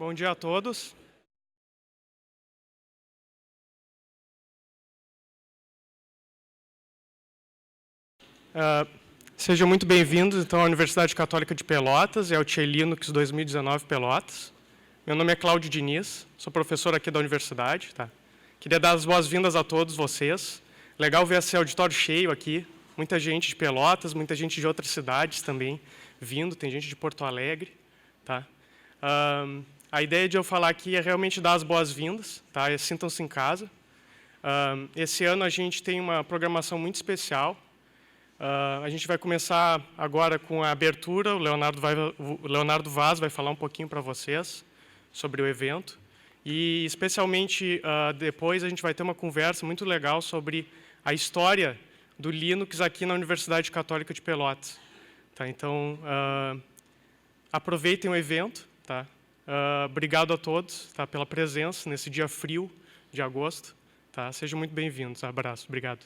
Bom dia a todos. Sejam muito bem-vindos, então, à Universidade Católica de Pelotas e ao TIE Linux 2019 Pelotas. Meu nome é Cláudio Diniz, sou professor aqui da universidade. Tá? Queria dar as boas-vindas a todos vocês. Legal ver esse auditório cheio aqui, muita gente de Pelotas, muita gente de outras cidades também vindo, tem gente de Porto Alegre. Tá? A ideia de eu falar aqui é realmente dar as boas-vindas, tá? Sintam-se em casa. Esse ano a gente tem uma programação muito especial. A gente vai começar agora com a abertura. O Leonardo Vaz vai falar um pouquinho para vocês sobre o evento. E, especialmente, depois a gente vai ter uma conversa muito legal sobre a história do Linux aqui na Universidade Católica de Pelotas. Tá? Então, aproveitem o evento. Tá? Obrigado a todos, tá, pela presença nesse dia frio de agosto. Tá? Sejam muito bem-vindos. Abraço. Obrigado.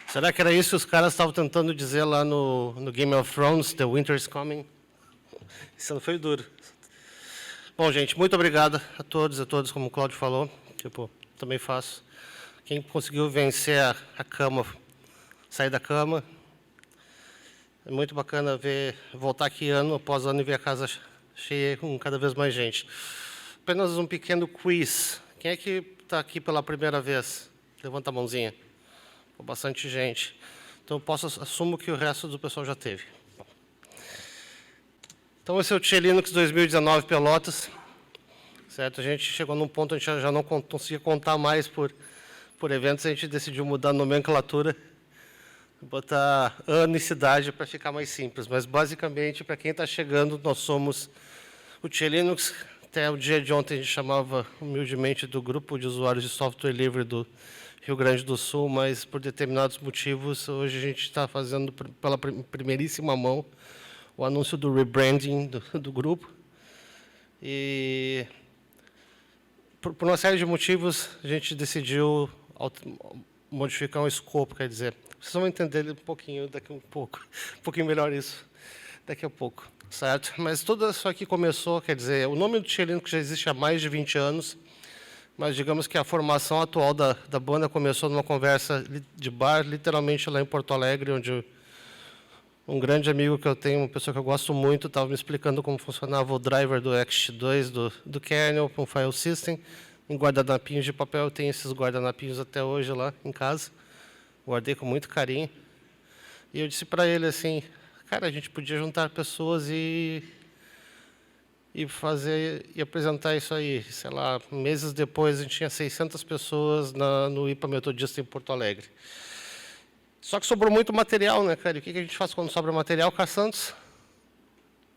Será que era isso que os caras estavam tentando dizer lá no Game of Thrones, The Winter is Coming? Isso não foi duro. Bom, gente, muito obrigado a todos, como o Cláudio falou. Também faço. Quem conseguiu vencer a cama, sair da cama. É muito bacana voltar aqui ano após ano e ver a casa cheia com cada vez mais gente. Apenas um pequeno quiz. Quem é que está aqui pela primeira vez? Levanta a mãozinha. Bastante gente. Então, assumo que o resto do pessoal já teve. Então, esse é o TIE Linux 2019 Pelotas. Certo? A gente chegou num ponto, a gente já não conseguia contar mais por eventos, a gente decidiu mudar a nomenclatura, botar ano e cidade para ficar mais simples. Mas, basicamente, para quem está chegando, nós somos o TIE Linux. Até o dia de ontem, a gente chamava, humildemente, do Grupo de Usuários de Software Livre do Rio Grande do Sul, mas por determinados motivos, hoje a gente está fazendo pela primeiríssima mão o anúncio do rebranding do grupo. E, por uma série de motivos, a gente decidiu modificar o escopo, quer dizer, vocês vão entender um pouquinho melhor isso daqui a pouco, certo? Mas tudo isso aqui começou, quer dizer, o nome do TIE Linux já existe há mais de 20 anos, mas digamos que a formação atual da banda começou numa conversa de bar, literalmente lá em Porto Alegre, onde um grande amigo que eu tenho, uma pessoa que eu gosto muito, estava me explicando como funcionava o driver do ext2 do kernel com o file system, em guardanapinhos de papel. Eu tenho esses guardanapinhos até hoje lá em casa, guardei com muito carinho. E eu disse para ele assim, cara, a gente podia juntar pessoas e apresentar isso aí. Sei lá, meses depois a gente tinha 600 pessoas no IPA Metodista em Porto Alegre. Só que sobrou muito material, né, cara? E o que a gente faz quando sobra material, Carlos Santos?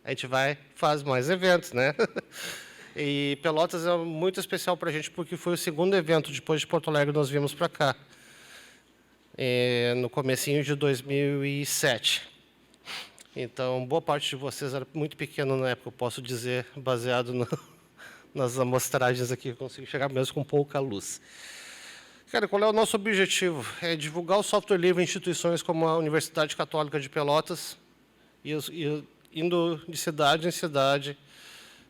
A gente faz mais eventos, né? E Pelotas é muito especial para a gente, porque foi o segundo evento, depois de Porto Alegre, nós viemos para cá. No comecinho de 2007. Então, boa parte de vocês era muito pequeno na época, eu posso dizer, baseado nas amostragens aqui, eu consigo chegar mesmo com pouca luz. Cara, qual é o nosso objetivo? É divulgar o software livre em instituições como a Universidade Católica de Pelotas, e indo de cidade em cidade,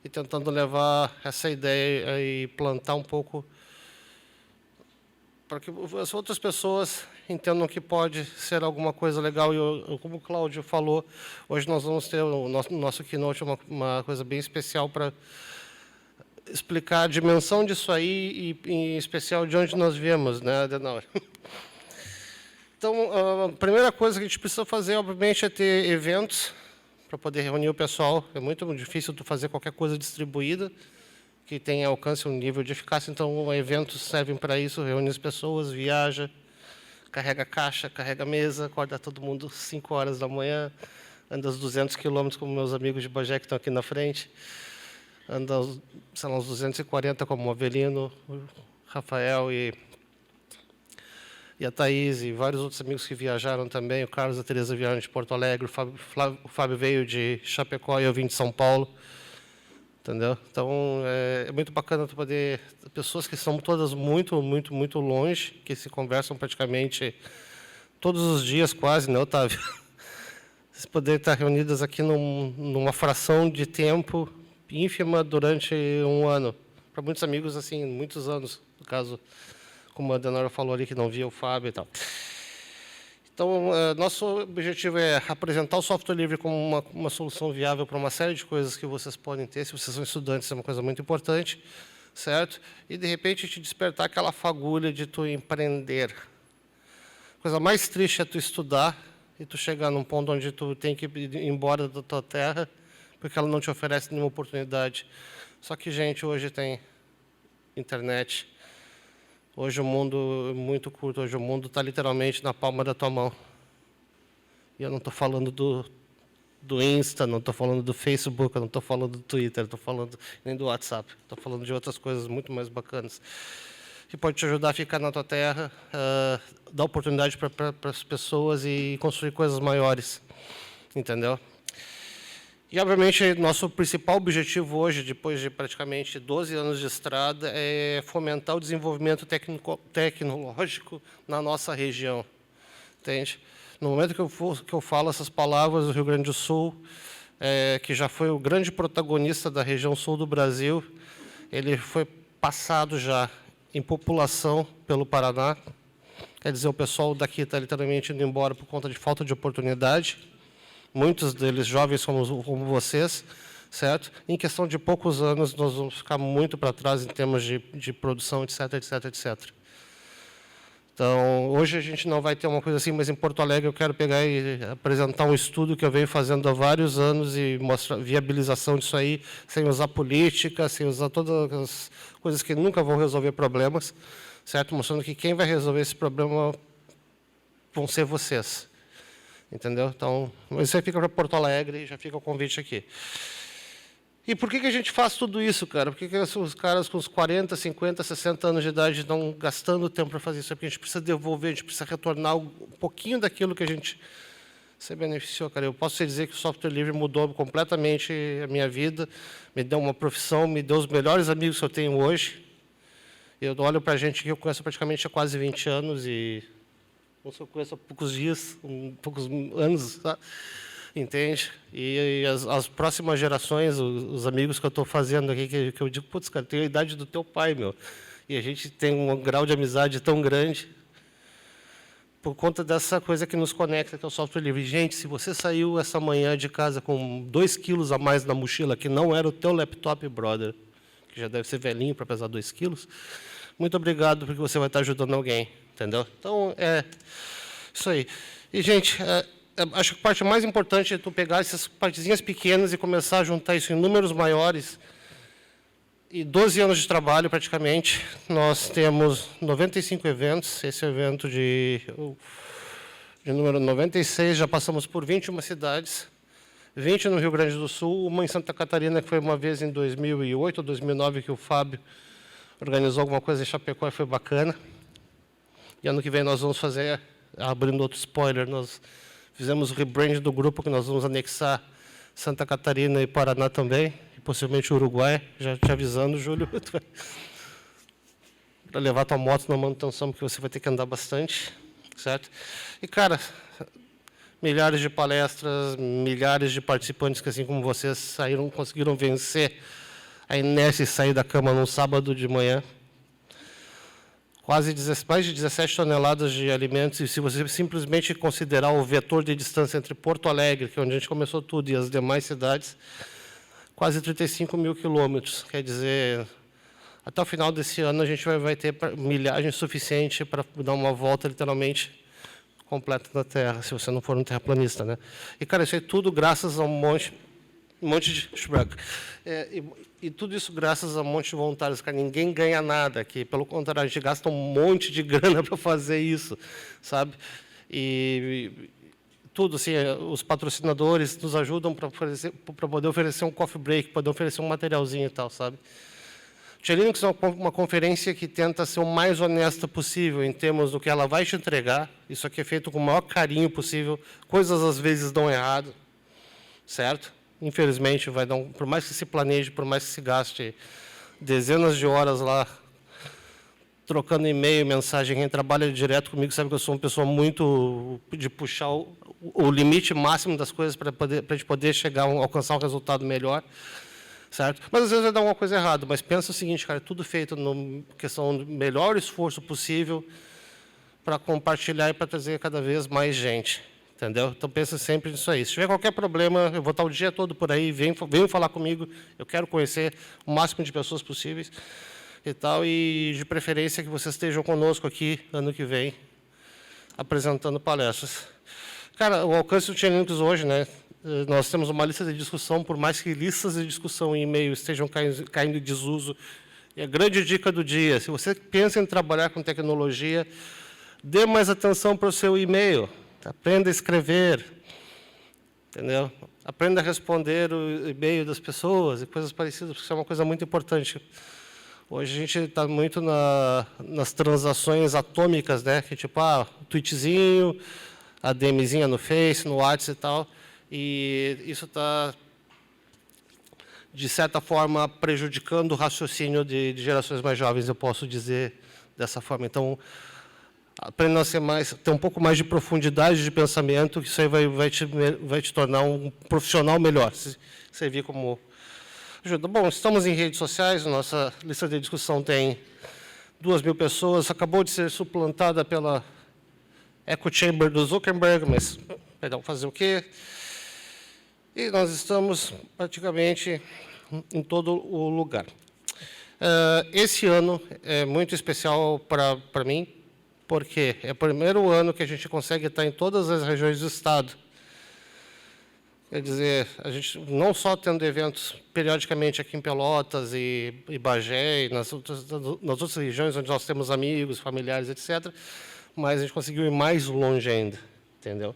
e tentando levar essa ideia e plantar um pouco para que as outras pessoas entendam que pode ser alguma coisa legal. E como o Cláudio falou, hoje nós vamos ter o nosso keynote, uma coisa bem especial para explicar a dimensão disso aí e, em especial, de onde nós viemos, né, Adenauer? Então, a primeira coisa que a gente precisa fazer, obviamente, é ter eventos para poder reunir o pessoal. É muito difícil tu fazer qualquer coisa distribuída que tenha alcance um nível de eficácia. Então, eventos servem para isso, reúne as pessoas, viaja, carrega caixa, carrega mesa, acorda todo mundo 5 horas da manhã, anda os 200 quilômetros, como meus amigos de Bagé que estão aqui na frente, anda, sei lá, uns 240, como o Avelino, o Rafael e a Thaís, e vários outros amigos que viajaram também, o Carlos e a Tereza vieram de Porto Alegre, o Fábio veio de Chapecó e eu vim de São Paulo. Entendeu? Então, é muito bacana tu poder... Pessoas que são todas muito, muito, muito longe, que se conversam praticamente todos os dias quase, né, Otávio? Vocês poderem estar reunidas aqui numa fração de tempo ínfima durante um ano. Para muitos amigos, assim, muitos anos, no caso, como a Denora falou ali, que não via o Fábio e tal. Então, nosso objetivo é apresentar o software livre como uma solução viável para uma série de coisas que vocês podem ter. Se vocês são estudantes, é uma coisa muito importante, certo? E, de repente, te despertar aquela fagulha de tu empreender. A coisa mais triste é tu estudar e tu chegar num ponto onde tu tem que ir embora da tua terra, porque ela não te oferece nenhuma oportunidade. Só que, gente, hoje tem internet. Hoje o mundo é muito curto, hoje o mundo está literalmente na palma da tua mão. E eu não estou falando do Insta, não estou falando do Facebook, eu não estou falando do Twitter, estou falando nem do WhatsApp. Estou falando de outras coisas muito mais bacanas. Que pode te ajudar a ficar na tua terra, dar oportunidade para as pessoas e construir coisas maiores. Entendeu? E, obviamente, nosso principal objetivo hoje, depois de praticamente 12 anos de estrada, é fomentar o desenvolvimento tecnológico na nossa região. Entende? No momento que eu falo essas palavras, o Rio Grande do Sul, que já foi o grande protagonista da região sul do Brasil, ele foi passado já em população pelo Paraná. Quer dizer, o pessoal daqui está literalmente indo embora por conta de falta de oportunidade. Muitos deles jovens como vocês, certo? Em questão de poucos anos, nós vamos ficar muito para trás em termos de produção, etc, etc, etc. Então, hoje a gente não vai ter uma coisa assim, mas em Porto Alegre eu quero pegar e apresentar um estudo que eu venho fazendo há vários anos e mostrar a viabilização disso aí, sem usar política, sem usar todas as coisas que nunca vão resolver problemas, certo? Mostrando que quem vai resolver esse problema vão ser vocês. Entendeu? Então, isso aí fica para Porto Alegre e já fica o convite aqui. E por que a gente faz tudo isso, cara? Por que os caras com os 40, 50, 60 anos de idade estão gastando tempo para fazer isso? É porque a gente precisa devolver, a gente precisa retornar um pouquinho daquilo que a gente se beneficiou, cara. Eu posso te dizer que o software livre mudou completamente a minha vida, me deu uma profissão, me deu os melhores amigos que eu tenho hoje. Eu olho para a gente que eu conheço praticamente há quase 20 anos e eu conheço há poucos dias, poucos anos, tá? Entende? E as próximas gerações, os amigos que eu estou fazendo aqui, que eu digo, putz, cara, tenho a idade do teu pai, meu. E a gente tem um grau de amizade tão grande por conta dessa coisa que nos conecta, que é o software livre. Gente, se você saiu essa manhã de casa com 2 quilos a mais na mochila, que não era o teu laptop, brother, que já deve ser velhinho para pesar 2 quilos, muito obrigado, porque você vai estar ajudando alguém. Entendeu? Então, é isso aí. E, gente, acho que a parte mais importante é tu pegar essas partezinhas pequenas e começar a juntar isso em números maiores. E 12 anos de trabalho, praticamente. Nós temos 95 eventos. Esse evento de número 96, já passamos por 21 cidades. 20 no Rio Grande do Sul, uma em Santa Catarina, que foi uma vez em 2008 ou 2009, que o Fábio organizou alguma coisa em Chapecó e foi bacana. E ano que vem nós vamos fazer, abrindo outro spoiler, nós fizemos o rebrand do grupo, que nós vamos anexar Santa Catarina e Paraná também, e possivelmente o Uruguai, já te avisando, Júlio, para levar tua moto na manutenção, porque você vai ter que andar bastante, certo? E, cara, milhares de palestras, milhares de participantes que, assim como vocês, conseguiram vencer a inércia e sair da cama num sábado de manhã. Mais de 17 toneladas de alimentos, e se você simplesmente considerar o vetor de distância entre Porto Alegre, que é onde a gente começou tudo, e as demais cidades, quase 35 mil quilômetros. Quer dizer, até o final desse ano a gente vai ter milhagem suficiente para dar uma volta, literalmente, completa da Terra, se você não for um terraplanista, né? E, cara, isso é tudo graças a um monte de shrug. E tudo isso graças a um monte de voluntários, cara. Ninguém ganha nada aqui. Pelo contrário, a gente gasta um monte de grana para fazer isso, sabe? E tudo, assim, os patrocinadores nos ajudam para poder oferecer um coffee break, poder oferecer um materialzinho e tal, sabe? Tia Linux é uma conferência que tenta ser o mais honesta possível em termos do que ela vai te entregar. Isso aqui é feito com o maior carinho possível. Coisas, às vezes, dão errado, certo? Infelizmente, vai dar por mais que se planeje, por mais que se gaste dezenas de horas lá trocando e-mail, mensagem. Quem trabalha direto comigo sabe que eu sou uma pessoa muito de puxar o limite máximo das coisas para a gente poder chegar alcançar um resultado melhor, certo? Mas às vezes vai dar uma coisa errada. Mas pensa o seguinte, cara, tudo feito na questão do melhor esforço possível para compartilhar e para trazer cada vez mais gente, entendeu? Então pensa sempre nisso aí. Se tiver qualquer problema, eu vou estar o dia todo por aí, venham falar comigo. Eu quero conhecer o máximo de pessoas possíveis e tal, e de preferência que vocês estejam conosco aqui ano que vem, apresentando palestras. Cara, o alcance do Chain Linux hoje, né? Nós temos uma lista de discussão, por mais que listas de discussão em e-mail estejam caindo em desuso. E a grande dica do dia, se você pensa em trabalhar com tecnologia, dê mais atenção para o seu e-mail. Aprenda a escrever, entendeu? Aprenda a responder o e-mail das pessoas e coisas parecidas, porque isso é uma coisa muito importante. Hoje a gente está muito nas transações atômicas, né? Que tipo, tweetzinho, a DMzinha no Face, no WhatsApp e tal. E isso está, de certa forma, prejudicando o raciocínio de gerações mais jovens, eu posso dizer dessa forma. Então, aprenda a ser ter um pouco mais de profundidade de pensamento, que isso aí vai te tornar um profissional melhor, se servir como ajuda. Bom, estamos em redes sociais, nossa lista de discussão tem 2.000 pessoas, acabou de ser suplantada pela Echo Chamber do Zuckerberg, mas, perdão, fazer o quê? E nós estamos praticamente em todo o lugar. Esse ano é muito especial para mim, porque é o primeiro ano que a gente consegue estar em todas as regiões do Estado. Quer dizer, a gente não só tendo eventos periodicamente aqui em Pelotas e Bagé, e nas outras regiões onde nós temos amigos, familiares, etc., mas a gente conseguiu ir mais longe ainda, entendeu?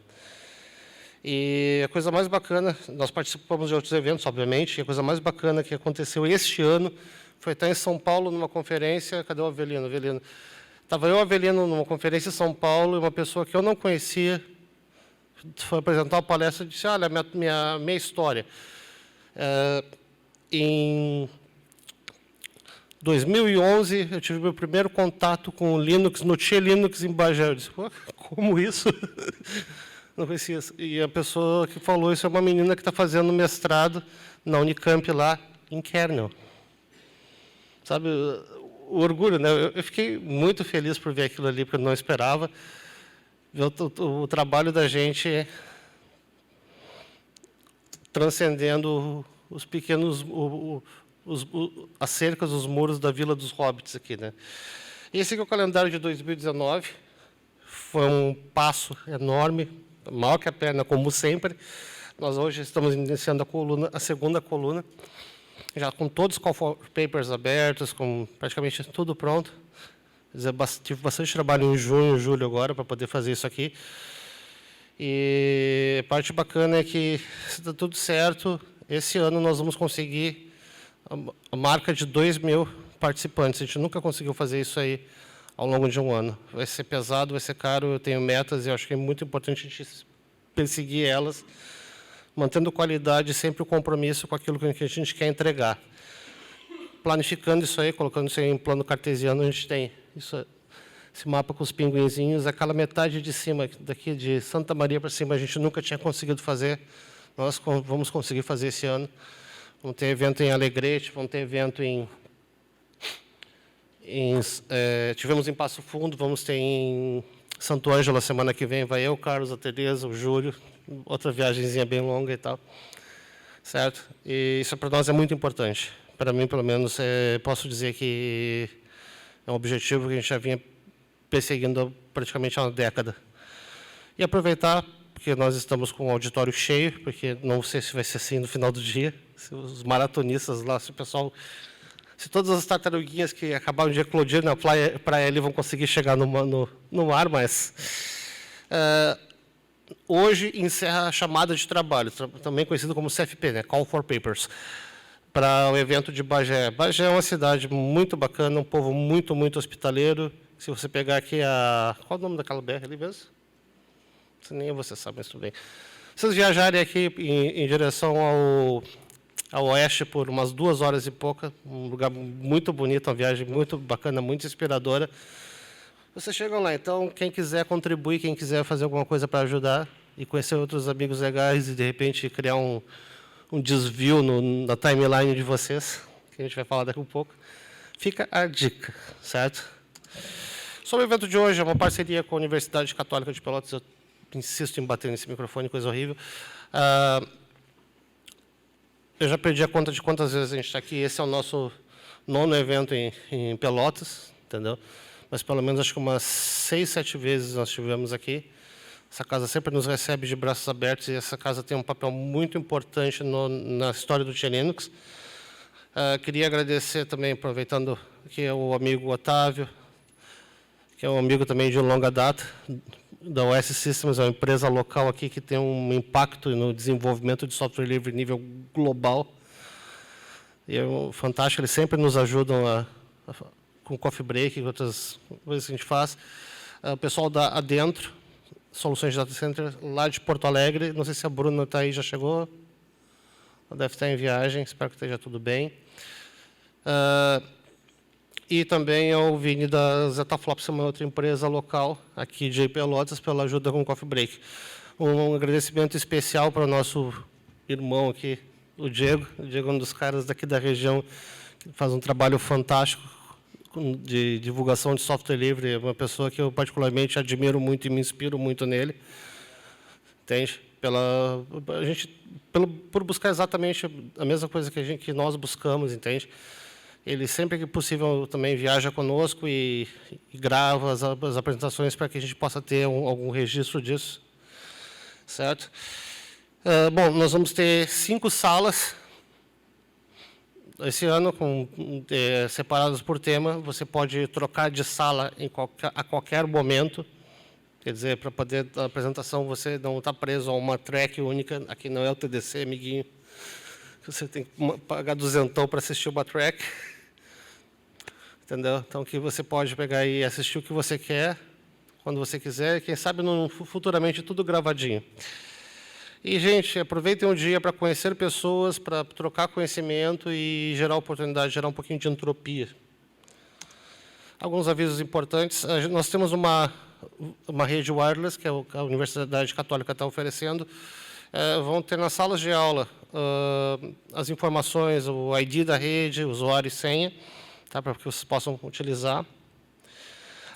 E a coisa mais bacana, nós participamos de outros eventos, obviamente, e a coisa mais bacana que aconteceu este ano foi estar em São Paulo numa conferência. Cadê o Avelino? Avelino. Estava eu e o Avelino numa conferência em São Paulo, e uma pessoa que eu não conhecia foi apresentar uma palestra e disse, olha, minha história. Em 2011, eu tive meu primeiro contato com o Linux, no Chain Linux em Bagé. Eu disse, como isso? Não conhecia. E a pessoa que falou isso é uma menina que está fazendo mestrado na Unicamp, lá em kernel. Sabe, o orgulho, né? Eu fiquei muito feliz por ver aquilo ali, porque eu não esperava. Ver o trabalho da gente transcendendo os pequenos, as cercas, os muros da Vila dos Hobbits aqui, né? Esse aqui é o calendário de 2019. Foi um passo enorme, maior que a perna, como sempre. Nós hoje estamos iniciando a segunda coluna, já com todos os call for papers abertos, com praticamente tudo pronto. Tive bastante trabalho em junho, julho agora, para poder fazer isso aqui. E a parte bacana é que, se está tudo certo, esse ano nós vamos conseguir a marca de 2.000 participantes. A gente nunca conseguiu fazer isso aí ao longo de um ano. Vai ser pesado, vai ser caro, eu tenho metas e acho que é muito importante a gente perseguir elas, mantendo qualidade e sempre o compromisso com aquilo que a gente quer entregar. Planificando isso aí, colocando isso aí em plano cartesiano, a gente tem esse mapa com os pinguinzinhos, aquela metade de cima, daqui de Santa Maria para cima, a gente nunca tinha conseguido fazer, nós vamos conseguir fazer esse ano. Vamos ter evento em Alegrete, vamos ter evento tivemos em Passo Fundo, vamos ter em Santo Ângelo a semana que vem, vai eu, o Carlos, a Tereza, o Júlio, outra viagemzinha bem longa e tal, certo? E isso para nós é muito importante. Para mim, pelo menos, posso dizer que é um objetivo que a gente já vinha perseguindo praticamente há uma década. E aproveitar, porque nós estamos com o auditório cheio, porque não sei se vai ser assim no final do dia, se os maratonistas lá, se o pessoal... Se todas as tartaruguinhas que acabaram de eclodir na praia ali vão conseguir chegar no mar, mas... hoje encerra a chamada de trabalho, também conhecido como CFP, né? Call for Papers, para o evento de Bagé. Bagé é uma cidade muito bacana, um povo muito, muito hospitaleiro. Se você pegar aqui qual é o nome daquela BR ali mesmo? Nem você sabe, mas tudo bem. Se vocês viajarem aqui em direção a oeste por umas 2 horas e pouca, um lugar muito bonito, uma viagem muito bacana, muito inspiradora. Vocês chegam lá, então, quem quiser contribuir, quem quiser fazer alguma coisa para ajudar e conhecer outros amigos legais e, de repente, criar um desvio na timeline de vocês, que a gente vai falar daqui a pouco, fica a dica, certo? Sobre o evento de hoje, é uma parceria com a Universidade Católica de Pelotas. Eu insisto em bater nesse microfone, coisa horrível. Eu já perdi a conta de quantas vezes a gente está aqui. Esse é o nosso 9º evento em Pelotas, entendeu? Mas pelo menos acho que umas 6, 7 vezes nós estivemos aqui. Essa casa sempre nos recebe de braços abertos e essa casa tem um papel muito importante na história do Tia Linux. Queria agradecer também, aproveitando que é o amigo Otávio, que é um amigo também de longa data, da OS Systems, é uma empresa local aqui que tem um impacto no desenvolvimento de software livre nível global. E é fantástico, eles sempre nos ajudam com coffee break e outras coisas que a gente faz. O pessoal da Adentro, Soluções de Data Center, lá de Porto Alegre. Não sei se a Bruna está aí, já chegou. Ela deve estar em viagem, espero que esteja tudo bem. E também o Vini da Zetaflops, uma outra empresa local aqui de Pelotas, pela ajuda com o Coffee Break. Um agradecimento especial para o nosso irmão aqui, o Diego. O Diego é um dos caras daqui da região que faz um trabalho fantástico de divulgação de software livre. É uma pessoa que eu particularmente admiro muito e me inspiro muito nele. Entende? Por buscar exatamente a mesma coisa que nós buscamos, entende? Ele, sempre que possível, também viaja conosco e grava as apresentações para que a gente possa ter algum registro disso. Certo? Bom, nós vamos ter 5 salas esse ano, separadas por tema. Você pode trocar de sala a qualquer momento. Quer dizer, para poder a apresentação, você não está preso a uma track única. Aqui não é o TDC, amiguinho. Você tem que pagar duzentão para assistir uma track. Entendeu? Então, que você pode pegar e assistir o que você quer, quando você quiser, quem sabe futuramente tudo gravadinho. E, gente, aproveitem o dia para conhecer pessoas, para trocar conhecimento e gerar oportunidade, gerar um pouquinho de entropia. Alguns avisos importantes. Nós temos uma rede wireless, que a Universidade Católica está oferecendo. Vão ter nas salas de aula as informações, o ID da rede, usuário e senha, tá, para que vocês possam utilizar.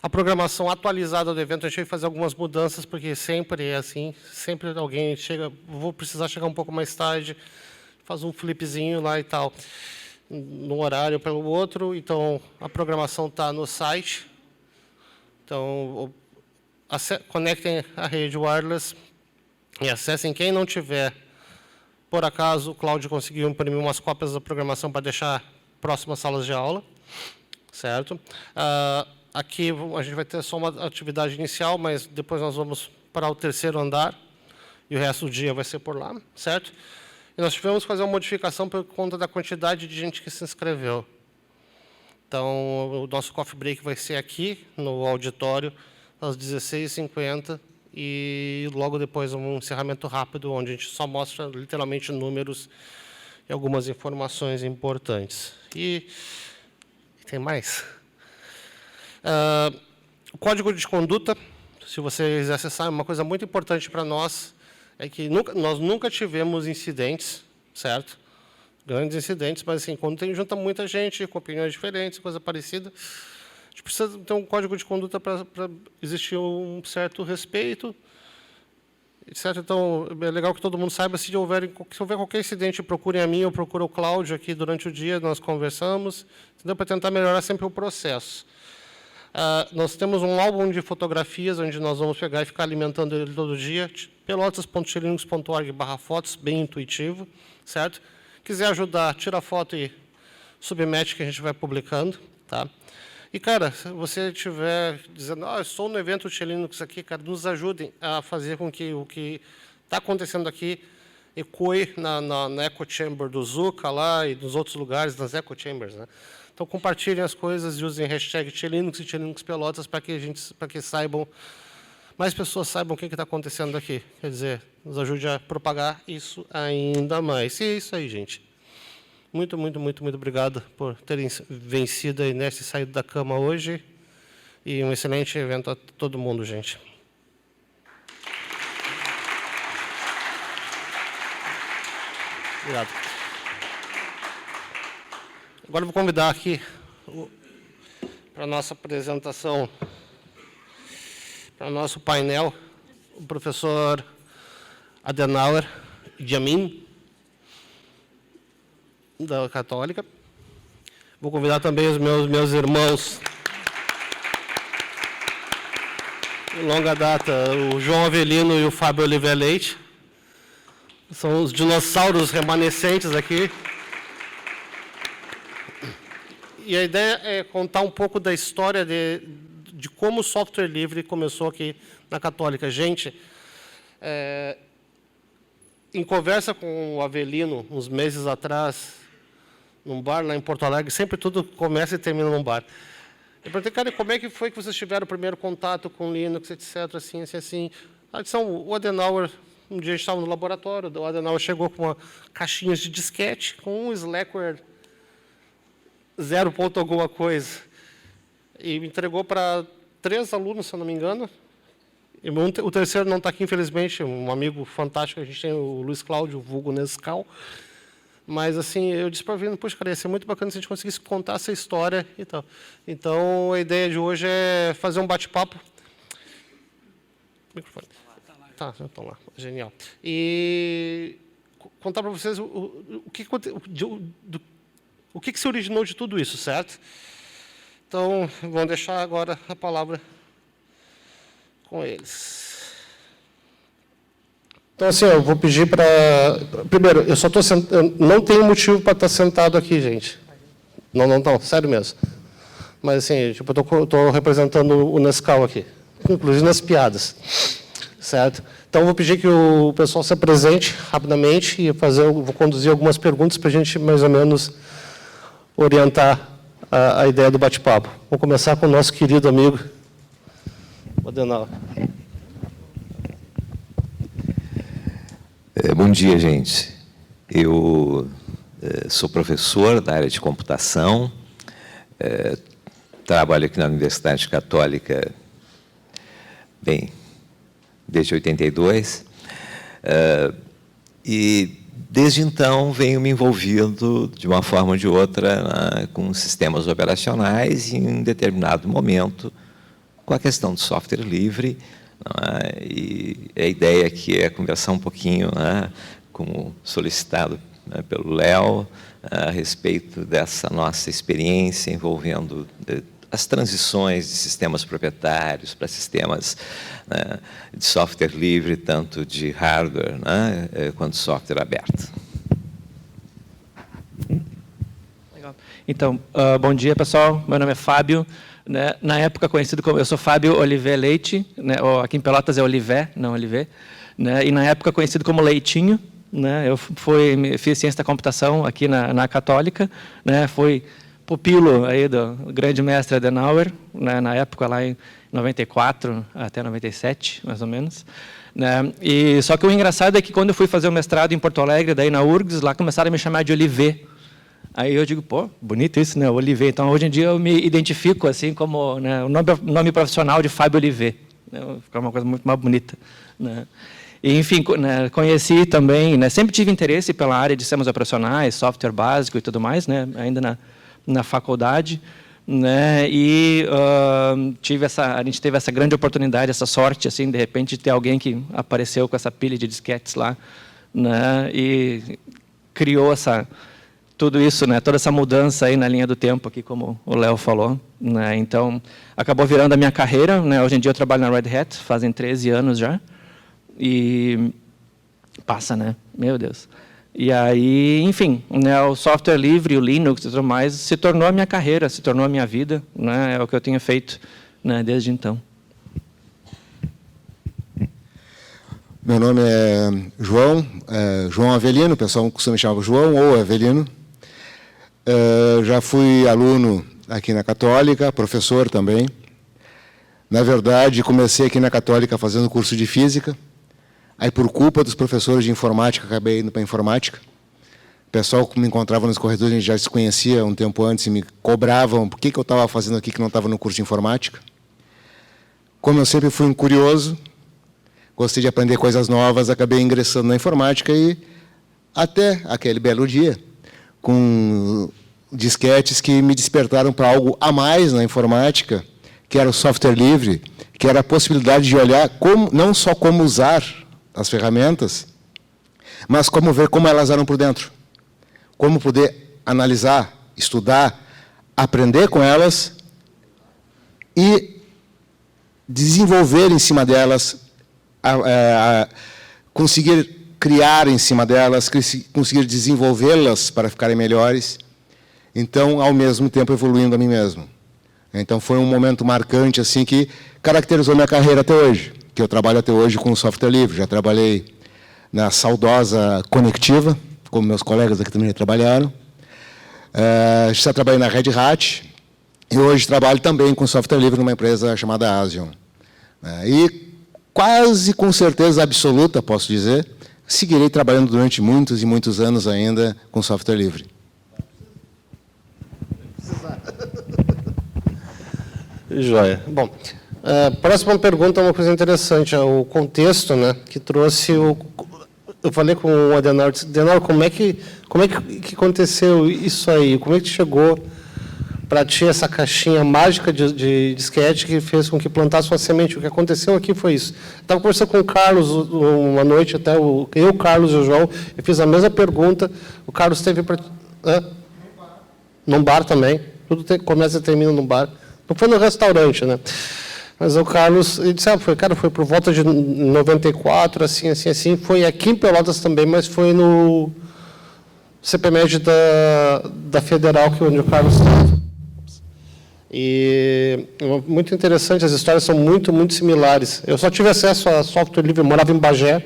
A programação atualizada do evento, a gente vai fazer algumas mudanças, porque sempre é assim, sempre alguém chega, vou precisar chegar um pouco mais tarde, faz um flipzinho lá e tal, num horário ou pelo outro. Então, a programação está no site. Então, conectem a rede wireless e acessem. Quem não tiver, por acaso, o Cláudio conseguiu imprimir umas cópias da programação para deixar próximas salas de aula. Certo? Aqui a gente vai ter só uma atividade inicial, mas depois nós vamos para o 3º andar e o resto do dia vai ser por lá, certo? E nós tivemos que fazer uma modificação por conta da quantidade de gente que se inscreveu. Então, o nosso coffee break vai ser aqui, no auditório, às 16h50, e logo depois um encerramento rápido, onde a gente só mostra literalmente números e algumas informações importantes. E tem mais? O código de conduta, se vocês acessarem, uma coisa muito importante para nós é que nós nunca tivemos incidentes, certo? Grandes incidentes, mas assim, quando junta muita gente com opiniões diferentes, coisa parecida, a gente precisa ter um código de conduta para existir um certo respeito, etc. Então, é legal que todo mundo saiba. Se houver qualquer incidente, procurem a mim ou procurem o Cláudio aqui durante o dia, nós conversamos, entendeu? Para tentar melhorar sempre o processo. Nós temos um álbum de fotografias, onde nós vamos pegar e ficar alimentando ele todo dia, pelotas.xlinux.org/fotos, bem intuitivo, certo? Quiser ajudar, tira a foto e submete, que a gente vai publicando, tá? E, cara, se você estiver dizendo, eu estou no evento Tia Linux aqui, cara, nos ajudem a fazer com que o que está acontecendo aqui ecoe na Echo Chamber do Zuka lá e nos outros lugares, nas Echo Chambers, né? Então, compartilhem as coisas e usem hashtag Tia Linux e Tia Linux Pelotas para que saibam, mais pessoas saibam o que está acontecendo aqui. Quer dizer, nos ajude a propagar isso ainda mais. E é isso aí, gente. Muito, muito, muito, muito obrigado por terem vencido a inércia e saído da cama hoje. E um excelente evento a todo mundo, gente. Obrigado. Agora eu vou convidar aqui para a nossa apresentação, para o nosso painel, o professor Adenauer Yamin, da Católica. Vou convidar também os meus irmãos de longa data, o João Avelino e o Fábio Oliveira Leite. São os dinossauros remanescentes aqui. E a ideia é contar um pouco da história de como o software livre começou aqui na Católica. Gente, em conversa com o Avelino, uns meses atrás, num bar lá em Porto Alegre, sempre tudo começa e termina num bar. Eu perguntei, cara, como é que foi que vocês tiveram o primeiro contato com Linux, etc., assim, assim, assim. O Adenauer, um dia a gente estava no laboratório, o Adenauer chegou com caixinhas de disquete, com um Slackware 0 ponto alguma coisa, e me entregou para 3 alunos, se eu não me engano. E o terceiro não está aqui, infelizmente, um amigo fantástico, a gente tem o Luiz Cláudio, vulgo Nescau. Mas, assim, eu disse para o Avelino, poxa, cara, ia ser muito bacana se a gente conseguisse contar essa história e tal. Então, a ideia de hoje é fazer um bate-papo. Microfone. Tá, já estão lá. Genial. E contar para vocês o que se originou de tudo isso, certo? Então, vamos deixar agora a palavra com eles. Então, assim, eu vou pedir para... Primeiro, eu só estou sentado... Não tenho motivo para estar sentado aqui, gente. Não, sério mesmo. Mas, assim, tipo, eu estou representando o Nescau aqui, inclusive nas piadas, certo? Então, eu vou pedir que o pessoal se apresente rapidamente e vou conduzir algumas perguntas para a gente, mais ou menos, orientar a ideia do bate-papo. Vou começar com o nosso querido amigo Adenauer. Bom dia, gente. Eu sou professor da área de computação, trabalho aqui na Universidade Católica, desde 82, e desde então venho me envolvendo de uma forma ou de outra com sistemas operacionais e em determinado momento com a questão do software livre. E a ideia aqui é conversar um pouquinho, como solicitado pelo Léo, a respeito dessa nossa experiência envolvendo as transições de sistemas proprietários para sistemas de software livre, tanto de hardware quanto software aberto. Legal. Então, bom dia, pessoal. Meu nome é Fábio. Na época conhecido como... Eu sou Fábio Oliveira Leite, aqui em Pelotas é Oliver, não Oliver, e na época conhecido como Leitinho. Eu fiz ciência da computação aqui na Católica, fui pupilo aí do grande mestre Adenauer, na época lá em 94 até 97, mais ou menos. E só que o engraçado é que quando eu fui fazer o mestrado em Porto Alegre, daí na URGS, lá começaram a me chamar de Oliver. Aí eu digo, pô, bonito isso, né, Oliver. Então, hoje em dia, eu me identifico assim como o nome profissional de Fábio Oliver. Fica uma coisa muito mais bonita. E, enfim, conheci também, sempre tive interesse pela área de sistemas operacionais, software básico e tudo mais, ainda na faculdade. E a gente teve essa grande oportunidade, essa sorte, assim, de repente, de ter alguém que apareceu com essa pilha de disquetes lá, e criou tudo isso, toda essa mudança aí na linha do tempo, aqui, como o Léo falou. Então, acabou virando a minha carreira. Hoje em dia eu trabalho na Red Hat, fazem 13 anos já. E passa, Meu Deus. E aí, enfim, o software livre, o Linux e tudo mais, se tornou a minha carreira, se tornou a minha vida. É o que eu tenho feito desde então. Meu nome é João Avelino, o pessoal costuma me chamar João ou Avelino. Já fui aluno aqui na Católica, professor também. Na verdade, comecei aqui na Católica fazendo curso de Física. Aí, por culpa dos professores de Informática, acabei indo para a Informática. O pessoal que me encontrava nos corredores, a gente já se conhecia um tempo antes e me cobravam por que eu estava fazendo aqui que não estava no curso de informática. Como eu sempre fui um curioso, gostei de aprender coisas novas, acabei ingressando na informática e até aquele belo dia, com disquetes que me despertaram para algo a mais na informática, que era o software livre, que era a possibilidade de olhar não só como usar as ferramentas, mas como ver como elas eram por dentro. Como poder analisar, estudar, aprender com elas e desenvolver em cima delas, conseguir criar em cima delas, conseguir desenvolvê-las para ficarem melhores. Então, ao mesmo tempo, evoluindo a mim mesmo. Então, foi um momento marcante assim que caracterizou minha carreira até hoje, que eu trabalho até hoje com software livre. Já trabalhei na saudosa Conectiva, como meus colegas aqui também já trabalharam. Já trabalhei na Red Hat e hoje trabalho também com software livre numa empresa chamada Asion. E quase com certeza absoluta, posso dizer, seguirei trabalhando durante muitos e muitos anos ainda com software livre. Joia. Bom, próxima pergunta é uma coisa interessante, o contexto, né, que trouxe o... Eu falei com o Adenauer, disse, Adenauer, como é que aconteceu isso aí? Como é que chegou para ti essa caixinha mágica de disquete que fez com que plantasse uma semente? O que aconteceu aqui foi isso. Estava conversando com o Carlos uma noite, até eu, Carlos e o João, eu fiz a mesma pergunta, o Carlos teve para... Num bar também, tudo começa e termina num bar. Não foi no restaurante, né? Mas o Carlos, ele disse, foi por volta de 94, assim, foi aqui em Pelotas também, mas foi no CPMED da Federal, que é onde o Carlos estava. E muito interessante, as histórias são muito, muito similares. Eu só tive acesso a software livre, eu morava em Bagé,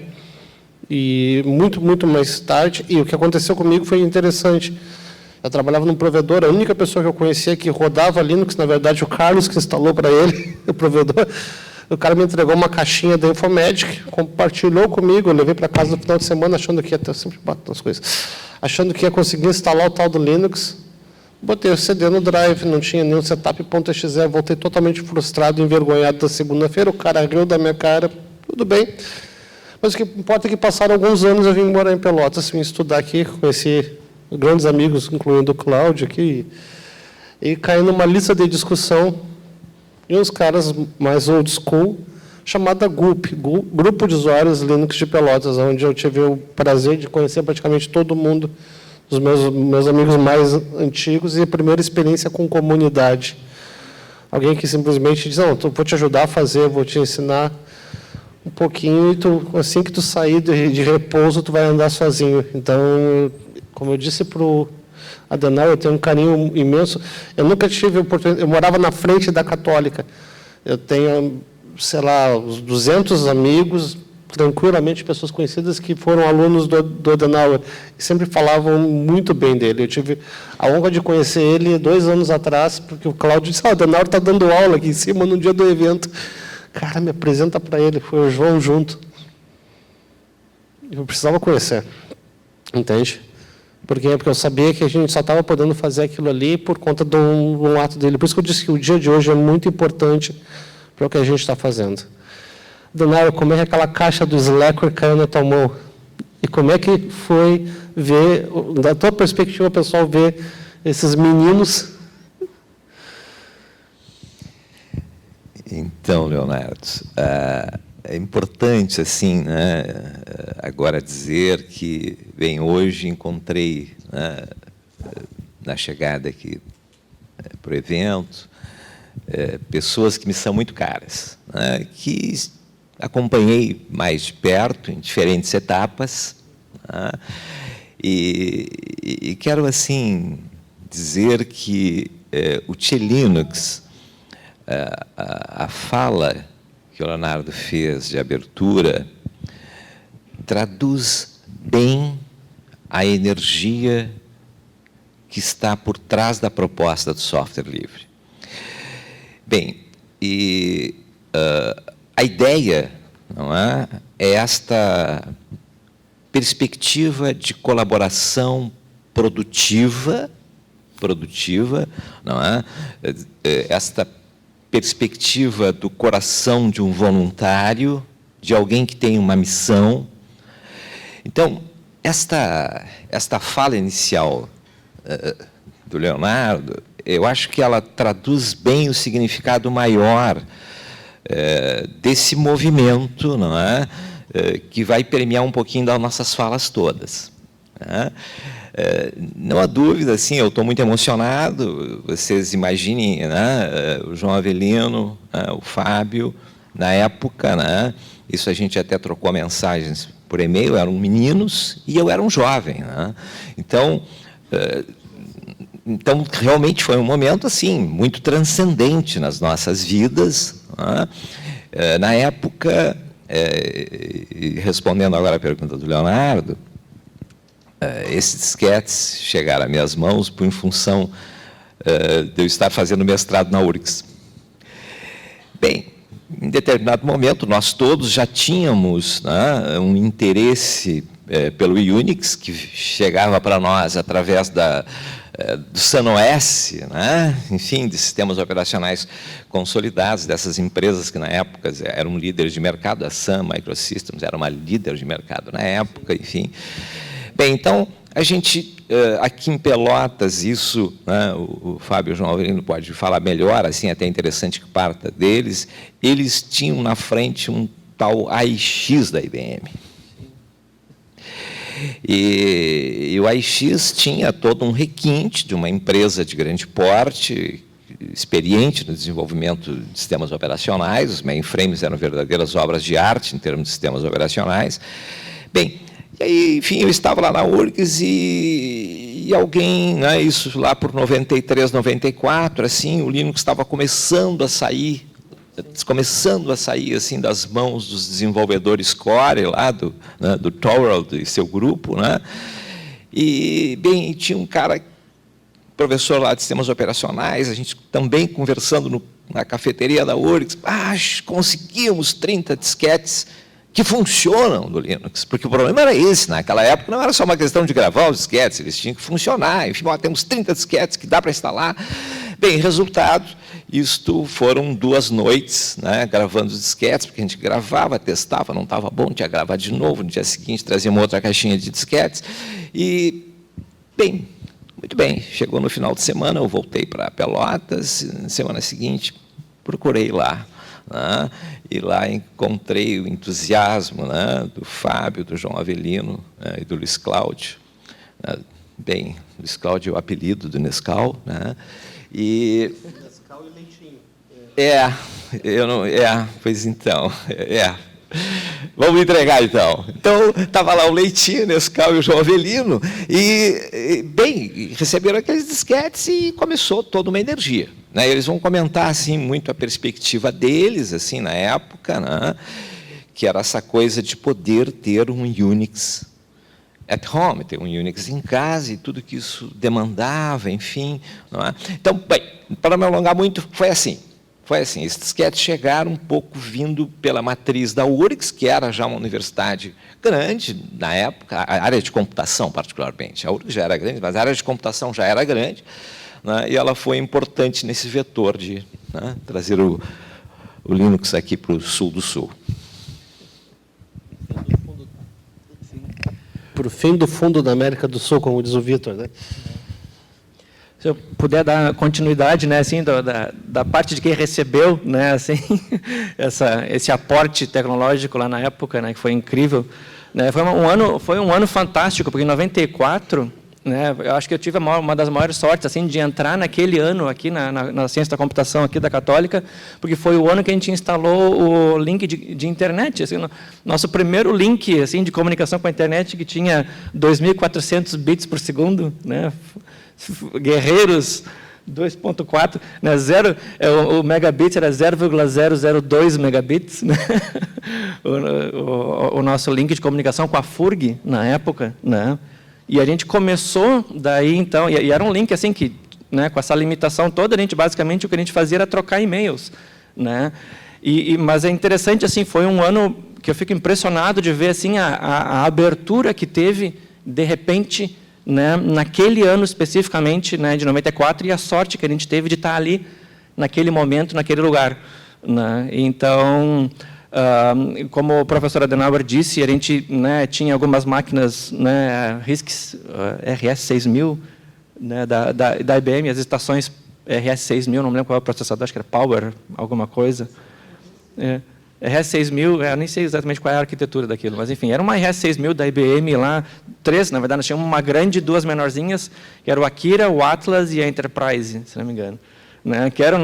e muito, muito mais tarde, e o que aconteceu comigo foi interessante. Eu trabalhava num provedor, a única pessoa que eu conhecia que rodava Linux, na verdade, o Carlos, que instalou para ele, o provedor. O cara me entregou uma caixinha da Infomagic, compartilhou comigo, eu levei para casa no final de semana, achando que ia ter, sempre bato nas coisas, achando que ia conseguir instalar o tal do Linux. Botei o CD no Drive, não tinha nenhum setup.exe, voltei totalmente frustrado, envergonhado da segunda-feira, o cara riu da minha cara, tudo bem. Mas o que importa é que passaram alguns anos, eu vim morar em Pelotas, vim estudar aqui, conheci grandes amigos, incluindo o Cláudio aqui, e caí numa lista de discussão de uns caras mais old school, chamada GUP, Grupo de Usuários Linux de Pelotas, onde eu tive o prazer de conhecer praticamente todo mundo, os meus amigos mais antigos, e a primeira experiência com comunidade. Alguém que simplesmente diz, não, vou te ajudar a fazer, vou te ensinar um pouquinho, e assim que tu sair de repouso, tu vai andar sozinho. Então, como eu disse para o Adenauer, eu tenho um carinho imenso. Eu nunca tive oportunidade... Eu morava na frente da Católica. Eu tenho, sei lá, uns 200 amigos, tranquilamente, pessoas conhecidas que foram alunos do Adenauer. E sempre falavam muito bem dele. Eu tive a honra de conhecer ele 2 anos atrás, porque o Cláudio disse, o Adenauer está dando aula aqui em cima no dia do evento. Cara, me apresenta para ele. Foi o João junto. Eu precisava conhecer. Entende? Por quê? Porque eu sabia que a gente só estava podendo fazer aquilo ali por conta de um ato dele. Por isso que eu disse que o dia de hoje é muito importante para o que a gente está fazendo. Adenauer, como é que aquela caixa do Slackware caiu na tua mão? E como é que foi ver, da tua perspectiva, pessoal, ver esses meninos? Então, Leonardo, é importante, assim, né, agora dizer que, bem, hoje encontrei, né, na chegada aqui para o evento, pessoas que me são muito caras, né, que acompanhei mais de perto, em diferentes etapas, né, e quero, assim, dizer que o Tchê Linux, a fala que o Leonardo fez de abertura, traduz bem a energia que está por trás da proposta do software livre. Bem, e a ideia, não é esta perspectiva de colaboração produtiva, não é? Esta perspectiva do coração de um voluntário, de alguém que tem uma missão. Então, esta fala inicial do Leonardo, eu acho que ela traduz bem o significado maior desse movimento, não é? Que vai permear um pouquinho das nossas falas todas. Né? Não há dúvida, assim, eu estou muito emocionado. Vocês imaginem, né? O João Avelino, o Fábio, na época, né? Isso a gente até trocou mensagens por e-mail, eram meninos e eu era um jovem. Né? Então, realmente foi um momento assim muito transcendente nas nossas vidas. Né? Na época, respondendo agora a pergunta do Leonardo, esses disquetes chegaram às minhas mãos em função de eu estar fazendo mestrado na URGS. Bem, em determinado momento, nós todos já tínhamos, né, um interesse pelo Unix, que chegava para nós através do SunOS, né, enfim, de sistemas operacionais consolidados, dessas empresas que, na época, eram líderes de mercado. A Sun Microsystems era uma líder de mercado na época, enfim. Bem, então, a gente, aqui em Pelotas, isso, né, o Fábio e o João Avelino pode falar melhor, assim, até interessante que parta deles, eles tinham na frente um tal AIX da IBM. E o AIX tinha todo um requinte de uma empresa de grande porte, experiente no desenvolvimento de sistemas operacionais. Os mainframes eram verdadeiras obras de arte em termos de sistemas operacionais. Bem, e aí, enfim, eu estava lá na URGS e alguém, né, isso lá por 93, 94, assim, o Linux estava começando a sair assim das mãos dos desenvolvedores core lá do Thorold e seu grupo, né? E bem, tinha um cara, professor lá de sistemas operacionais, a gente também conversando na cafeteria da URGS, conseguimos 30 disquetes que funcionam do Linux, porque o problema era esse, naquela época não era só uma questão de gravar os disquetes, eles tinham que funcionar, enfim, temos 30 disquetes que dá para instalar. Bem, resultado, isto foram 2 noites, né, gravando os disquetes, porque a gente gravava, testava, não estava bom, tinha que gravar de novo, no dia seguinte trazia uma outra caixinha de disquetes, e, bem, muito bem, chegou no final de semana, eu voltei para Pelotas, na semana seguinte, procurei lá, né, e lá encontrei o entusiasmo, né, do Fábio, do João Avelino, né, e do Luiz Cláudio. Bem, Luiz Cláudio é o apelido do Nescau, né, e... Nescau e leitinho. Pois então, Vamos entregar, então. Então, estava lá o Leitinho, Nescau e o João Avelino, bem, receberam aqueles disquetes e começou toda uma energia. Né? Eles vão comentar assim, muito a perspectiva deles, assim, na época, né? Que era essa coisa de poder ter um Unix at home, ter um Unix em casa e tudo que isso demandava, enfim. Não é? Então, bem, para não me alongar muito, foi assim. Esses disquetes chegaram um pouco vindo pela matriz da URGS, que era já uma universidade grande na época, a área de computação particularmente. A URGS já era grande, mas a área de computação já era grande, né, e ela foi importante nesse vetor de, né, trazer o Linux aqui para o sul do sul. Para o fim do fundo da América do Sul, como diz o Vitor, né? Se eu puder dar continuidade, né, assim, da parte de quem recebeu, né, assim, esse aporte tecnológico lá na época, né, que foi incrível, né, foi um ano fantástico, porque em 94, né, eu acho que eu tive uma das maiores sortes, assim, de entrar naquele ano aqui na ciência da computação aqui da Católica, porque foi o ano que a gente instalou o link de internet, assim, nosso primeiro link, assim, de comunicação com a internet, que tinha 2.400 bits por segundo, né, Guerreiros 2.4, né, o megabit era 0,002 megabits, né, o nosso link de comunicação com a FURG na época, né, e a gente começou daí então, e era um link assim que, né, com essa limitação toda, a gente basicamente o que a gente fazia era trocar e-mails, né, mas é interessante assim, foi um ano que eu fico impressionado de ver assim a abertura que teve de repente, né, naquele ano especificamente, né, de 94, e a sorte que a gente teve de estar ali, naquele momento, naquele lugar. Né? Então, como o professor Adenauer disse, a gente, né, tinha algumas máquinas, né, RISC, RS6000, né, da IBM, as estações RS6000, não me lembro qual é o processador, acho que era Power, alguma coisa. RS6000, eu nem sei exatamente qual é a arquitetura daquilo, mas, enfim, era uma RS6000 da IBM lá, 3, na verdade, nós tínhamos uma grande e 2 menorzinhas, que era o Akira, o Atlas e a Enterprise, se não me engano. Né, que eram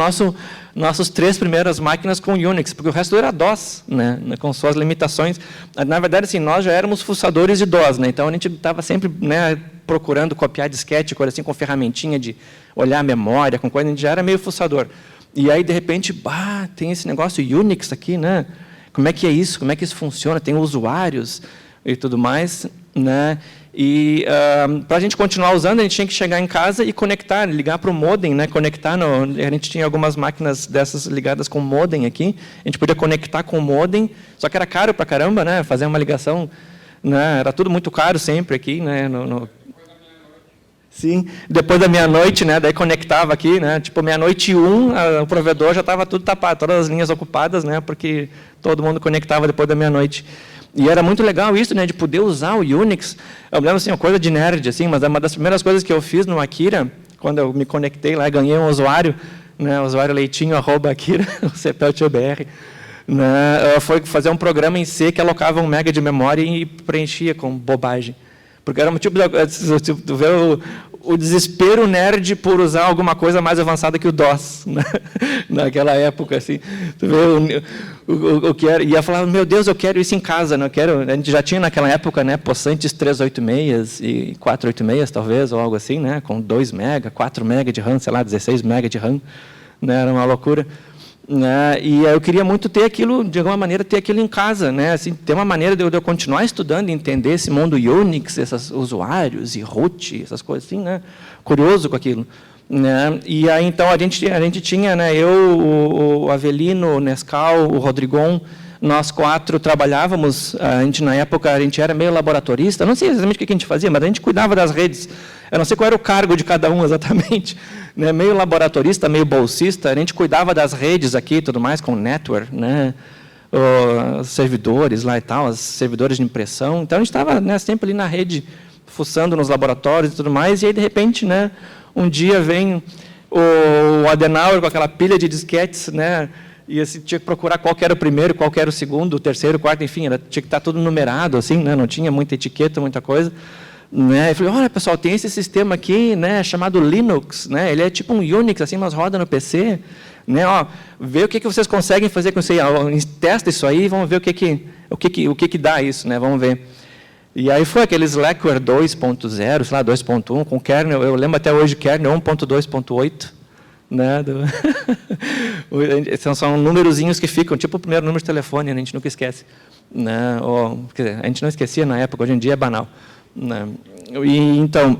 nossos 3 primeiras máquinas com Unix, porque o resto era DOS, né, com suas limitações. Na verdade, assim, nós já éramos fuçadores de DOS, né, então a gente estava sempre, né, procurando copiar disquete, coisa assim, com ferramentinha de olhar a memória, com coisa, a gente já era meio fuçador. E aí, de repente, tem esse negócio Unix aqui, né? Como é que é isso? Como é que isso funciona? Tem usuários e tudo mais, né? E para a gente continuar usando, a gente tinha que chegar em casa e conectar, ligar para o modem, né? Conectar a gente tinha algumas máquinas dessas ligadas com modem aqui. A gente podia conectar com o modem, só que era caro para caramba, né? Fazer uma ligação, né? Era tudo muito caro sempre aqui, né? Sim, depois da meia-noite, né? Daí conectava aqui, né? Tipo, meia-noite e 1, o provedor já estava tudo tapado, todas as linhas ocupadas, né? Porque todo mundo conectava depois da meia-noite. E era muito legal isso, né? De poder usar o Unix. Eu me lembro, assim, uma coisa de nerd, assim, mas uma das primeiras coisas que eu fiz no Akira, quando eu me conectei lá, ganhei um usuário, né? Usuário leitinho@Akira, o CPLTBR, né? Foi fazer um programa em C que alocava 1 MB de memória e preenchia com bobagem. Porque era um tipo de... Tu vê o desespero nerd por usar alguma coisa mais avançada que o DOS, né? Naquela época, assim. Tu vê o que era... E ia falar, meu Deus, eu quero isso em casa, não quero... A gente já tinha naquela época, né, Possantes 386 e 486, talvez, ou algo assim, né, com 2 MB, 4 MB de RAM, sei lá, 16 MB de RAM, né, era uma loucura. Né? E eu queria muito ter aquilo, de alguma maneira, ter aquilo em casa, né? Assim, ter uma maneira de eu continuar estudando e entender esse mundo Unix, esses usuários e root, essas coisas assim, né? Curioso com aquilo. Né? E aí, então, a gente tinha, né, eu, o Avelino, o Nescau, o Rodrigon, nós 4 trabalhávamos, na época, a gente era meio laboratorista, não sei exatamente o que a gente fazia, mas a gente cuidava das redes. Eu não sei qual era o cargo de cada um exatamente, né? Meio laboratorista, meio bolsista, a gente cuidava das redes aqui e tudo mais, com network, né? Os servidores lá e tal, os servidores de impressão. Então, a gente estava, né, sempre ali na rede, fuçando nos laboratórios e tudo mais, e aí, de repente, né, um dia vem o Adenauer com aquela pilha de disquetes, né? E assim, tinha que procurar qual que era o primeiro, qual que era o segundo, o terceiro, o quarto, enfim, tinha que estar tudo numerado, assim, né? Não tinha muita etiqueta, muita coisa. Né? Eu falei, olha, pessoal, tem esse sistema aqui, né, chamado Linux, né? Ele é tipo um Unix, assim, mas roda no PC. Né? Ó, vê o que vocês conseguem fazer com isso aí. Testa isso aí e vamos ver o que dá isso, né? Vamos ver. E aí foi aquele Slackware 2.0, sei lá, 2.1, com kernel, eu lembro até hoje, kernel 1.2.8, né? São númerozinhos que ficam, tipo o primeiro número de telefone, a gente nunca esquece. Né? Quer dizer, a gente não esquecia na época, hoje em dia é banal. Né? E, então,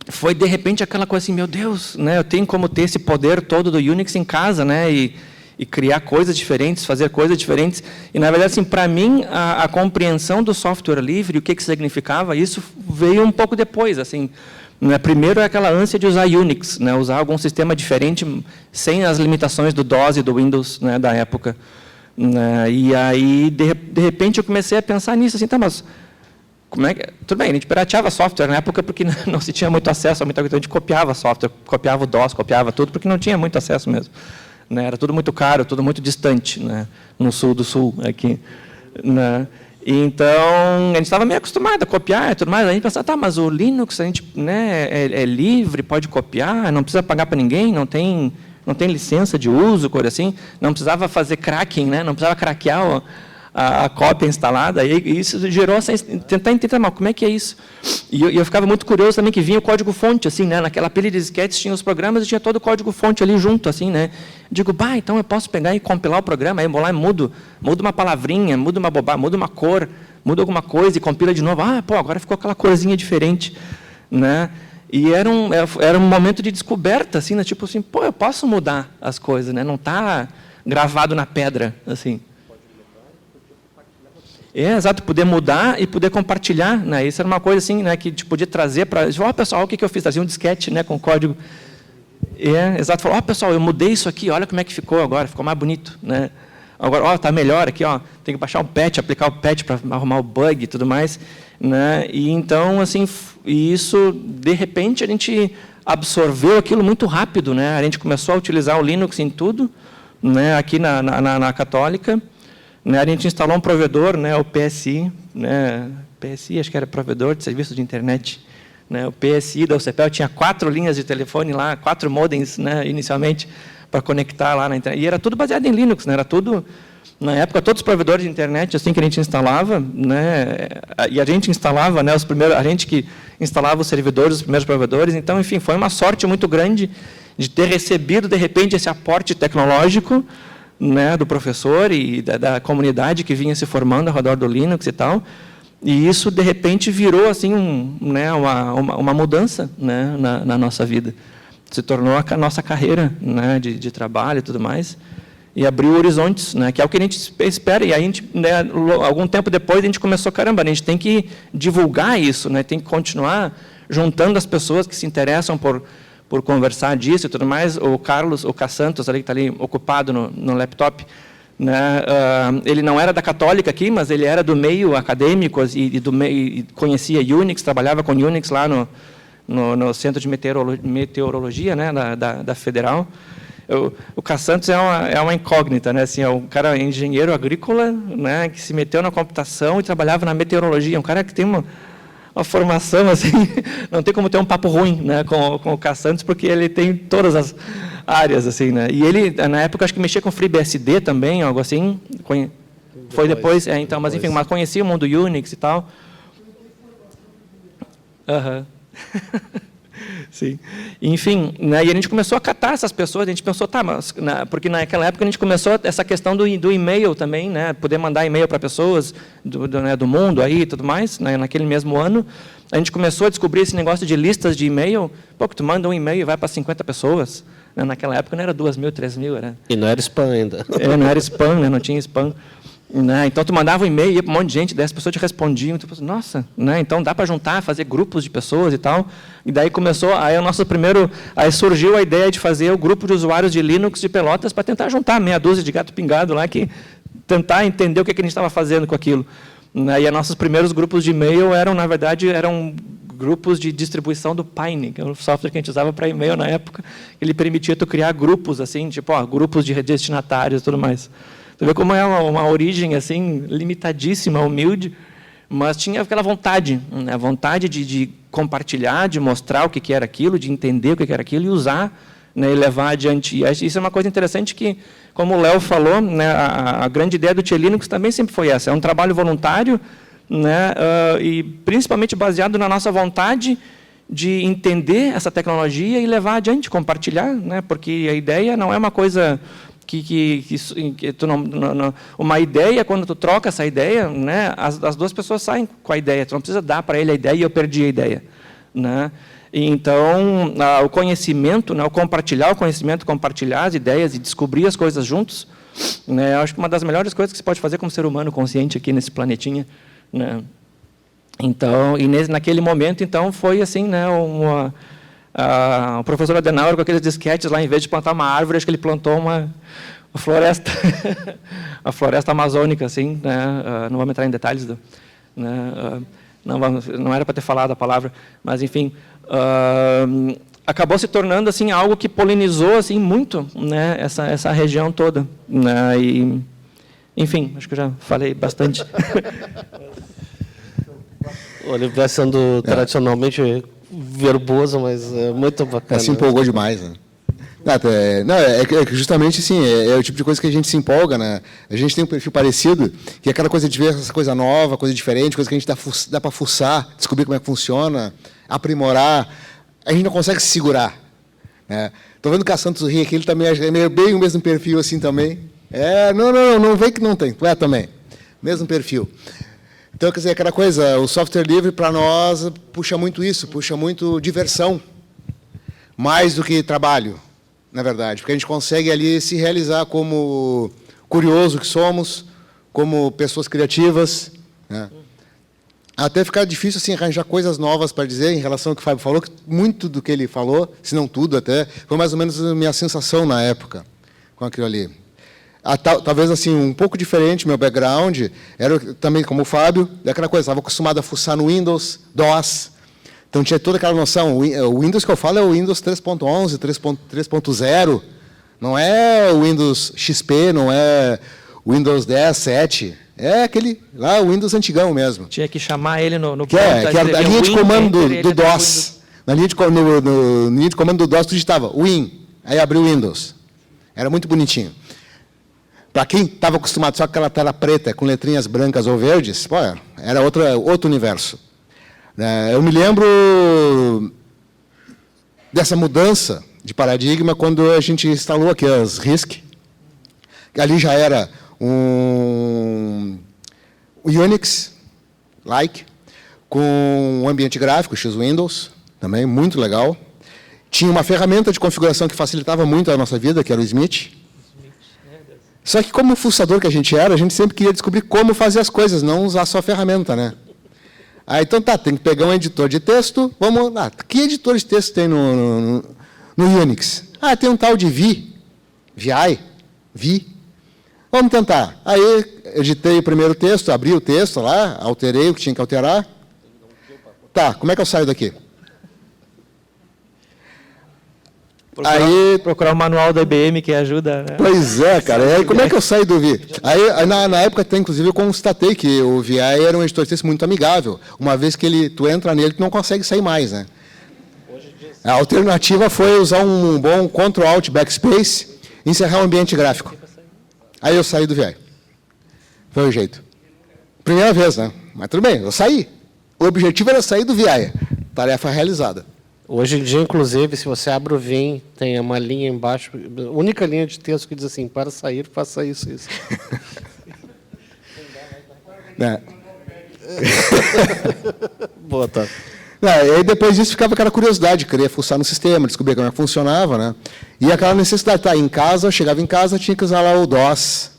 foi de repente aquela coisa assim, meu Deus, né? Eu tenho como ter esse poder todo do Unix em casa, né? E criar coisas diferentes, fazer coisas diferentes. E, na verdade, assim, para mim, a compreensão do software livre, o que significava, isso veio um pouco depois. Assim, né? Primeiro é aquela ânsia de usar Unix, né? Usar algum sistema diferente, sem as limitações do DOS e do Windows, né, da época. Né? E aí, de repente, eu comecei a pensar nisso, assim, tá, mas... Como é que... Tudo bem, a gente pirateava software na época porque não se tinha muito acesso a muita coisa. A gente copiava software, copiava o DOS, copiava tudo, porque não tinha muito acesso mesmo. Né? Era tudo muito caro, tudo muito distante, né? No sul do sul, aqui. Né? Então, a gente estava meio acostumado a copiar e tudo mais. A gente pensava, tá, mas o Linux a gente, né, é livre, pode copiar, não precisa pagar para ninguém, não tem licença de uso, coisa assim. Não precisava fazer cracking, né? Não precisava craquear a cópia instalada, e isso gerou tentar entender, mas como é que é isso? E eu ficava muito curioso também que vinha o código-fonte, assim, né? Naquela pilha de disquetes tinha os programas e tinha todo o código-fonte ali junto, assim, né? Digo, então eu posso pegar e compilar o programa, aí eu vou lá e mudo uma palavrinha, mudo uma bobagem, mudo uma cor, mudo alguma coisa e compila de novo. Agora ficou aquela corzinha diferente, né? E era um momento de descoberta, assim, né? Tipo assim, eu posso mudar as coisas, né? Não está gravado na pedra, assim. Exato, poder mudar e poder compartilhar, né? Isso era uma coisa assim, né, que a gente podia trazer para... Ó, pessoal, o que eu fiz? Trazia um disquete, né, com código. Exato, falou, ó, pessoal, eu mudei isso aqui, olha como é que ficou agora, ficou mais bonito, né? Agora, ó, tá melhor aqui, ó, tem que baixar um patch, aplicar o patch para arrumar o bug e tudo mais, né? E então, assim, isso, de repente, a gente absorveu aquilo muito rápido, né? A gente começou a utilizar o Linux em tudo, né, aqui na Católica. Né, a gente instalou um provedor, né, o PSI, né, PSI, acho que era provedor de serviço de internet. Né, o PSI da UCPEL tinha 4 linhas de telefone lá, 4 modems, né, inicialmente, para conectar lá na internet. E era tudo baseado em Linux, né, era tudo, na época, todos os provedores de internet assim que a gente instalava, né, e a gente instalava, né, a gente que instalava os servidores, os primeiros provedores. Então, enfim, foi uma sorte muito grande de ter recebido, de repente, esse aporte tecnológico, né, do professor e da comunidade que vinha se formando ao redor do Linux e tal, e isso de repente virou assim uma mudança, né, na nossa vida, se tornou a nossa carreira, né, de trabalho e tudo mais, e abriu horizontes, né, que é o que a gente espera. E aí a gente, né, algum tempo depois a gente começou, caramba, a gente tem que divulgar isso, né, tem que continuar juntando as pessoas que se interessam por conversar disso e tudo mais. O Carlos, o Cassantos, ali, que está ali ocupado no laptop, né, ele não era da Católica aqui, mas ele era do meio acadêmico e conhecia Unix, trabalhava com Unix lá no Centro de Meteorologia, né, da Federal. O Cassantos é uma incógnita, né, assim, é um cara engenheiro agrícola, né, que se meteu na computação e trabalhava na meteorologia, um cara que tem uma formação, assim, não tem como ter um papo ruim, né, com o Cassantos, porque ele tem todas as áreas, assim, né. E ele, na época, acho que mexia com FreeBSD também, algo assim. Foi depois, então, mas enfim, mas conhecia o mundo Unix e tal. Sim. Enfim, né, e a gente começou a catar essas pessoas, a gente pensou, tá, mas, porque naquela época a gente começou essa questão do e-mail também, né, poder mandar e-mail para pessoas do mundo aí e tudo mais, né, naquele mesmo ano. A gente começou a descobrir esse negócio de listas de e-mail, pô, que tu manda um e-mail e vai para 50 pessoas. Né, naquela época não era 2.000, 3.000, era... E não era spam ainda. Não era spam, né, não tinha spam. Né? Então, tu mandava um e-mail, ia para um monte de gente, 10 pessoas te respondiam, tu pensou, nossa, né? Então dá para juntar, fazer grupos de pessoas e tal. E daí começou, aí surgiu a ideia de fazer o grupo de usuários de Linux de Pelotas para tentar juntar meia dúzia de gato pingado lá, que tentar entender o que a gente estava fazendo com aquilo. Né? E os nossos primeiros grupos de e-mail eram, na verdade, grupos de distribuição do Pine, que é o software que a gente usava para e-mail na época. Ele permitia tu criar grupos, assim, tipo, grupos de destinatários e tudo mais. Você vê como é uma origem assim limitadíssima, humilde, mas tinha aquela vontade, né? A vontade de compartilhar, de mostrar o que era aquilo, de entender o que era aquilo e usar, né, e levar adiante. E isso é uma coisa interessante que, como o Léo falou, né, a grande ideia do Tia Linux também sempre foi essa. É um trabalho voluntário, né, e principalmente baseado na nossa vontade de entender essa tecnologia e levar adiante, compartilhar, né, porque a ideia não é uma coisa... uma ideia, quando tu troca essa ideia, né, as duas pessoas saem com a ideia, tu não precisa dar para ele a ideia e eu perdi a ideia. Né? E então, o conhecimento, né, o compartilhar o conhecimento, compartilhar as ideias e descobrir as coisas juntos, né, eu acho que uma das melhores coisas que se pode fazer como ser humano consciente aqui nesse planetinha. Né? Então, e naquele momento, então, foi assim, né, o professor Adenauer, com aqueles disquetes lá, em vez de plantar uma árvore, acho que ele plantou uma floresta, a floresta amazônica, assim, né? Não vamos entrar em detalhes, né? Não era para ter falado a palavra, mas, enfim, acabou se tornando assim, algo que polinizou assim, muito, né, essa região toda. Né? E, enfim, acho que eu já falei bastante. Olha, vai sendo tradicionalmente... verboso, mas é muito bacana. Se empolgou demais, né? É que justamente assim, é o tipo de coisa que a gente se empolga, né? A gente tem um perfil parecido, que é aquela coisa de ver essa coisa nova, coisa diferente, coisa que a gente dá para fuçar, descobrir como é que funciona, aprimorar. A gente não consegue se segurar. Né? Estou vendo que a Santos ri aqui, ele também é bem o mesmo perfil assim também. Não vem que não tem. Também. Mesmo perfil. Então, quer dizer, aquela coisa, o software livre, para nós, puxa muito isso, puxa muito diversão, mais do que trabalho, na verdade, porque a gente consegue ali se realizar como curioso que somos, como pessoas criativas, né? Até ficar difícil assim, arranjar coisas novas para dizer em relação ao que o Fábio falou, que muito do que ele falou, se não tudo até, foi mais ou menos a minha sensação na época com aquilo ali. Talvez assim, um pouco diferente, meu background, era também como o Fábio, daquela coisa, estava acostumado a fuçar no Windows, DOS, então tinha toda aquela noção. O Windows que eu falo é o Windows 3.11, 3.0, não é o Windows XP, não é o Windows 10, 7, é aquele lá, o Windows antigão mesmo. Tinha que chamar ele no que é a linha de comando do DOS. Na linha de comando do DOS, tu digitava Win, aí abriu o Windows. Era muito bonitinho. Para quem estava acostumado só com aquela tela preta, com letrinhas brancas ou verdes, pô, era outro universo. Eu me lembro dessa mudança de paradigma quando a gente instalou aqui as RISC. Ali já era um Unix-like, com um ambiente gráfico, X-Windows, também muito legal. Tinha uma ferramenta de configuração que facilitava muito a nossa vida, que era o Smith. Só que, como fuçador que a gente era, a gente sempre queria descobrir como fazer as coisas, não usar só a ferramenta, né? Então tá, tem que pegar um editor de texto, vamos lá. Que editor de texto tem no Unix? Tem um tal de VI. Vamos tentar. Aí, editei o primeiro texto, abri o texto lá, alterei o que tinha que alterar. Tá, como é que eu saio daqui? Procurar o manual da IBM que ajuda, né? Pois é, cara. E aí, como é que eu saio do VI? Aí na época, até, inclusive, eu constatei que o VI era um editor de texto muito amigável. Uma vez que tu entra nele, tu não consegue sair mais, né? A alternativa foi usar um bom Ctrl-Alt Backspace e encerrar o ambiente gráfico. Aí eu saí do VI. Foi o jeito. Primeira vez, né? Mas tudo bem, eu saí. O objetivo era sair do VI. Tarefa realizada. Hoje em dia, inclusive, se você abre o Vim, tem uma linha embaixo, a única linha de texto que diz assim, para sair, faça isso. Boa, tá. E aí, depois disso, ficava aquela curiosidade, queria fuçar no sistema, descobrir como é que funcionava, né? E aquela necessidade, em casa, eu chegava em casa, tinha que usar lá o DOS,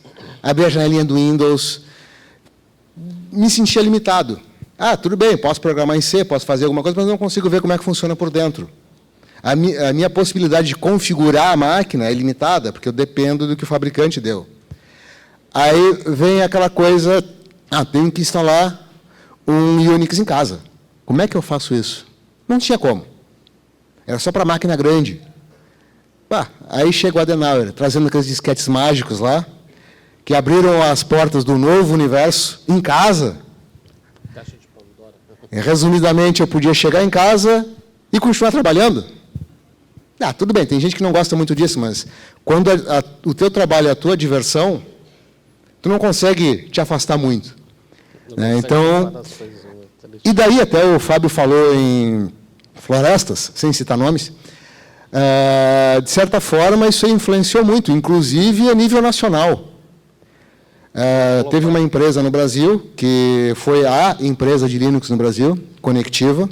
abrir a janelinha do Windows, me sentia limitado. Tudo bem, posso programar em C, posso fazer alguma coisa, mas não consigo ver como é que funciona por dentro. A minha possibilidade de configurar a máquina é limitada, porque eu dependo do que o fabricante deu. Aí vem aquela coisa, tenho que instalar um Unix em casa. Como é que eu faço isso? Não tinha como. Era só para máquina grande. Aí chega o Adenauer, trazendo aqueles disquetes mágicos lá, que abriram as portas do novo universo em casa. Resumidamente, eu podia chegar em casa e continuar trabalhando. Tudo bem, tem gente que não gosta muito disso, mas quando o teu trabalho é a tua diversão, tu não consegue te afastar muito. Então, e daí até o Fábio falou em florestas, sem citar nomes, de certa forma isso influenciou muito, inclusive a nível nacional. Teve uma empresa no Brasil, que foi a empresa de Linux no Brasil, Conectiva.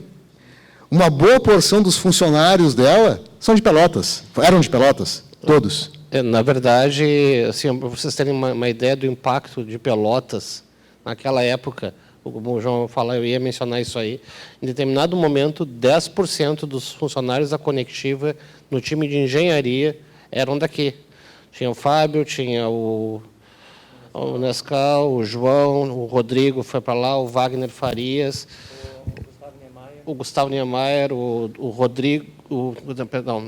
Uma boa porção dos funcionários dela são de Pelotas, eram de Pelotas, todos. Na verdade, assim, para vocês terem uma ideia do impacto de Pelotas, naquela época, como o João falou, eu ia mencionar isso aí, em determinado momento, 10% dos funcionários da Conectiva, no time de engenharia, eram daqui. Tinha o Fábio, tinha o Nescau, o João, o Rodrigo foi para lá, o Wagner Farias, o Gustavo Niemeyer, o Rodrigo,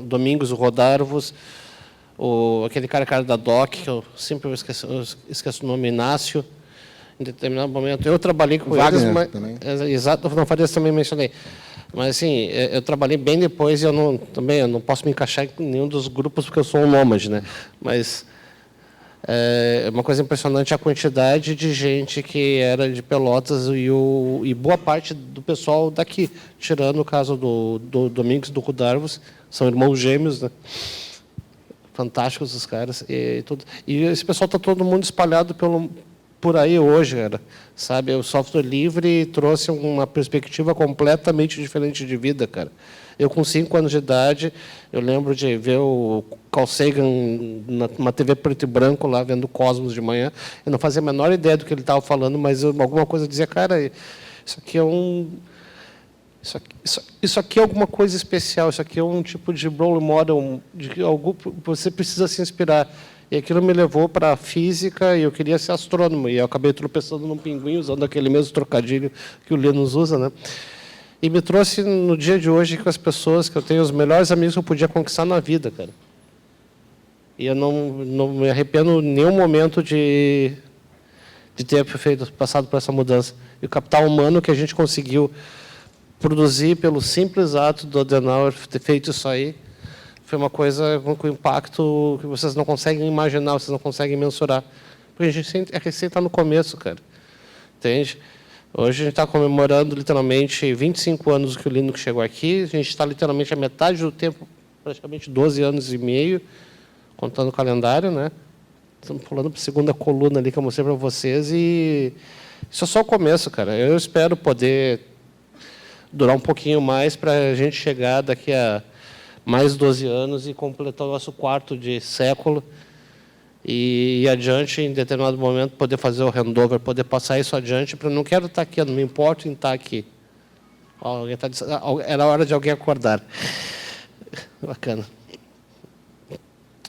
Domingos, o Rodarvos, aquele cara da DOC, que eu sempre esqueço o nome, Inácio. Em determinado momento, eu trabalhei com Wagner eles, também. Exato, não Farias também mencionei. Mas assim, eu trabalhei bem depois e eu não posso me encaixar em nenhum dos grupos porque eu sou um nômade, né? Mas é uma coisa impressionante a quantidade de gente que era de Pelotas e boa parte do pessoal daqui, tirando o caso do Domingos, do Rodarvos, são irmãos gêmeos, né? Fantásticos os caras. E esse pessoal está todo mundo espalhado por aí hoje, cara, sabe? O software livre trouxe uma perspectiva completamente diferente de vida, cara. Eu, com 5 anos de idade, eu lembro de ver o Carl Sagan numa TV preto e branco, lá, vendo Cosmos de manhã. Eu não fazia a menor ideia do que ele estava falando, mas alguma coisa dizia, cara, isso aqui é Isso aqui é alguma coisa especial, isso aqui é um tipo de role model, de algo você precisa se inspirar. E aquilo me levou para a física, e eu queria ser astrônomo, e eu acabei tropeçando num pinguim, usando aquele mesmo trocadilho que o Linus usa, né? E me trouxe no dia de hoje com as pessoas que eu tenho, os melhores amigos que eu podia conquistar na vida, cara. E eu não me arrependo em nenhum momento de ter passado por essa mudança. E o capital humano que a gente conseguiu produzir pelo simples ato do Adenauer ter feito isso aí, foi uma coisa com impacto que vocês não conseguem imaginar, vocês não conseguem mensurar. Porque a gente recém está no começo, cara. Entende? Hoje a gente está comemorando, literalmente, 25 anos que o Linux chegou aqui. A gente está, literalmente, a metade do tempo, praticamente 12 anos e meio, contando o calendário, né? Estamos pulando para a segunda coluna ali que eu mostrei para vocês. E isso é só o começo, cara. Eu espero poder durar um pouquinho mais para a gente chegar daqui a mais 12 anos e completar o nosso quarto de século e adiante, em determinado momento, poder fazer o handover, poder passar isso adiante, para não quero estar aqui, eu não me importo em estar aqui. Alguém tá dizendo, era hora de alguém acordar. Bacana.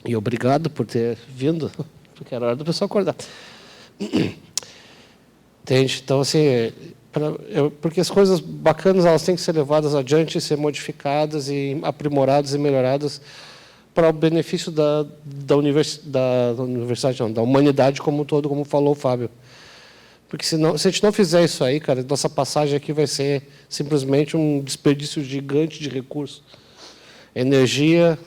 E obrigado por ter vindo, porque era hora da pessoa acordar. Entende? Então, assim, porque as coisas bacanas elas têm que ser levadas adiante, ser modificadas e aprimoradas e melhoradas para o benefício da universidade, não, da humanidade como um todo, como falou o Fábio. Porque se a gente não fizer isso aí, cara, nossa passagem aqui vai ser simplesmente um desperdício gigante de recursos. Energia,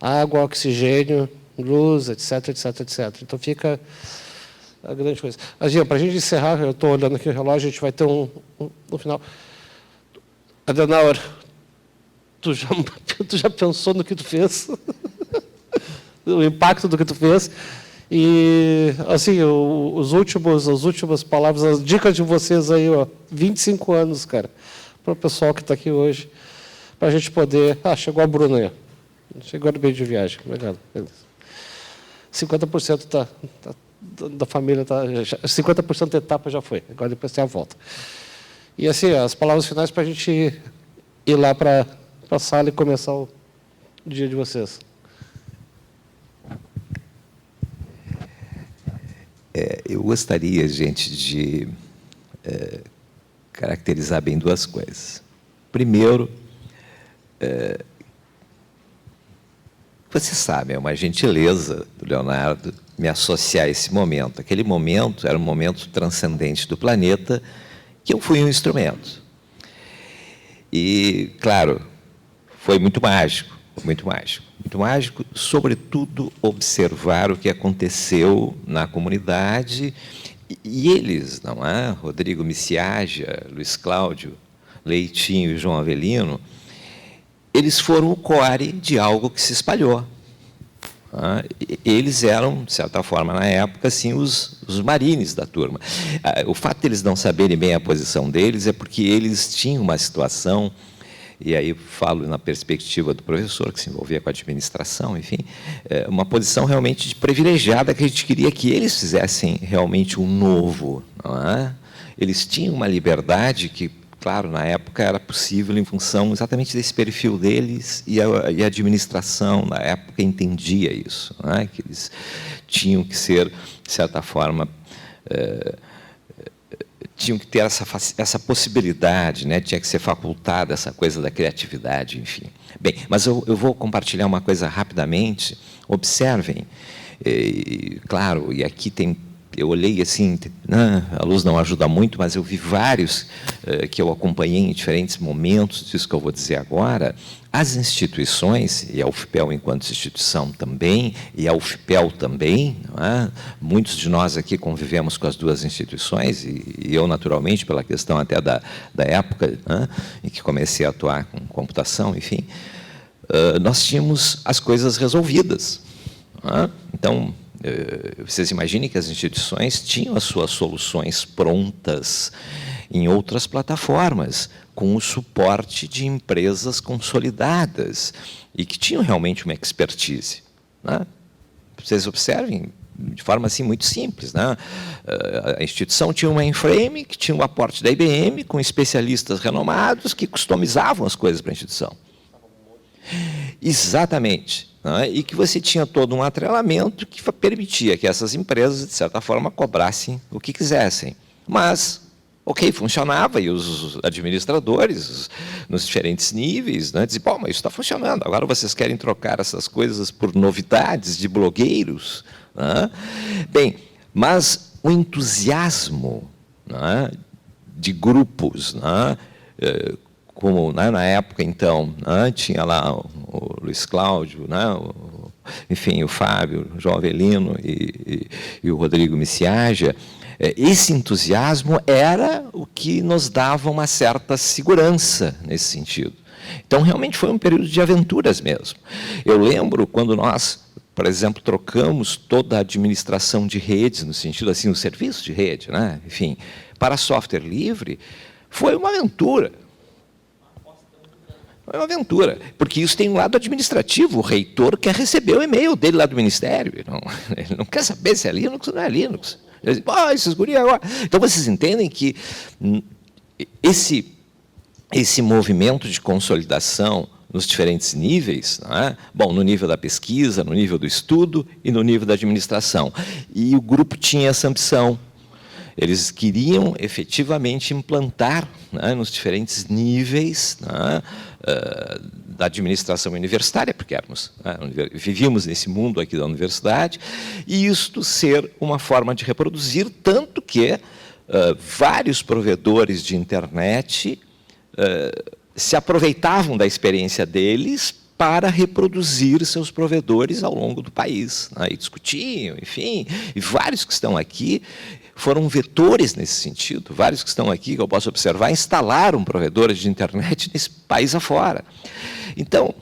água, oxigênio, luz, etc, etc, etc. Então fica a grande coisa. Agir, para a gente encerrar, eu estou olhando aqui o relógio, a gente vai ter no final. Adenauer, tu já pensou no que tu fez? O impacto do que tu fez? E, assim, as últimas palavras, as dicas de vocês aí, ó, 25 anos, cara, para o pessoal que está aqui hoje, para a gente poder... Ah, chegou a Bruna aí. Chegou no meio de viagem. Obrigado. 50% da família, 50% da etapa já foi. Agora depois tem a volta. E, assim, as palavras finais para a gente ir lá para a sala e começar o dia de vocês. Eu gostaria, gente, de caracterizar bem duas coisas. Primeiro, você sabe, é uma gentileza do Leonardo me associar a esse momento. Aquele momento era um momento transcendente do planeta, que eu fui um instrumento. E, claro, foi muito mágico, muito mágico. Muito mágico, sobretudo, observar o que aconteceu na comunidade. E eles, não é? Rodrigo Miciaja, Luiz Cláudio, Leitinho e João Avelino, eles foram o core de algo que se espalhou. Eles eram, de certa forma, na época, assim, os marines da turma. O fato de eles não saberem bem a posição deles é porque eles tinham uma situação, e aí falo na perspectiva do professor, que se envolvia com a administração, enfim, uma posição realmente privilegiada, que a gente queria que eles fizessem realmente um novo. Não é? Eles tinham uma liberdade que, claro, na época era possível em função exatamente desse perfil deles, e a administração, na época, entendia isso, não é? Que eles tinham que ser, de certa forma, tinham que ter essa possibilidade, né? Tinha que ser facultada essa coisa da criatividade, enfim. Bem, mas eu vou compartilhar uma coisa rapidamente. Observem, claro, e aqui tem... Eu olhei assim, a luz não ajuda muito, mas eu vi vários que eu acompanhei em diferentes momentos disso que eu vou dizer agora. As instituições, e a UFPEL enquanto instituição também, e a UFPEL também, não é? Muitos de nós aqui convivemos com as duas instituições, e eu, naturalmente, pela questão até da época, né, em que comecei a atuar com computação, enfim, nós tínhamos as coisas resolvidas. Não é? Então, Vocês imaginem que as instituições tinham as suas soluções prontas em outras plataformas, com o suporte de empresas consolidadas e que tinham realmente uma expertise, né? Vocês observem, de forma assim muito simples, né? A instituição tinha um mainframe que tinha um aporte da IBM, com especialistas renomados que customizavam as coisas para a instituição. Exatamente. Né? E que você tinha todo um atrelamento que permitia que essas empresas, de certa forma, cobrassem o que quisessem. Mas, ok, funcionava, e os administradores, nos diferentes níveis, né, diziam, bom, mas isso está funcionando, agora vocês querem trocar essas coisas por novidades de blogueiros? Né? Bem, mas o entusiasmo, né, de grupos, né, como, né, na época, então, né, tinha lá o Luiz Cláudio, né, enfim, o Fábio, o João Avelino e o Rodrigo Miciaja. Esse entusiasmo era o que nos dava uma certa segurança nesse sentido. Então, realmente foi um período de aventuras mesmo. Eu lembro quando nós, por exemplo, trocamos toda a administração de redes, no sentido assim, o serviço de rede, né, enfim, para software livre, foi uma aventura. É uma aventura, porque isso tem um lado administrativo. O reitor quer receber o e-mail dele lá do Ministério. Ele não quer saber se é Linux ou não é Linux. Ele diz, esses guri agora. Então, vocês entendem que esse movimento de consolidação nos diferentes níveis, né? Bom, no nível da pesquisa, no nível do estudo e no nível da administração. E o grupo tinha essa ambição. Eles queriam efetivamente implantar, né, nos diferentes níveis, né, da administração universitária, porque vivíamos nesse mundo aqui da universidade, e isto ser uma forma de reproduzir, tanto que vários provedores de internet se aproveitavam da experiência deles para reproduzir seus provedores ao longo do país, né, e discutiam, enfim, e vários que estão aqui foram vetores nesse sentido. Vários que estão aqui, que eu posso observar, instalaram provedores de internet nesse país afora. Então,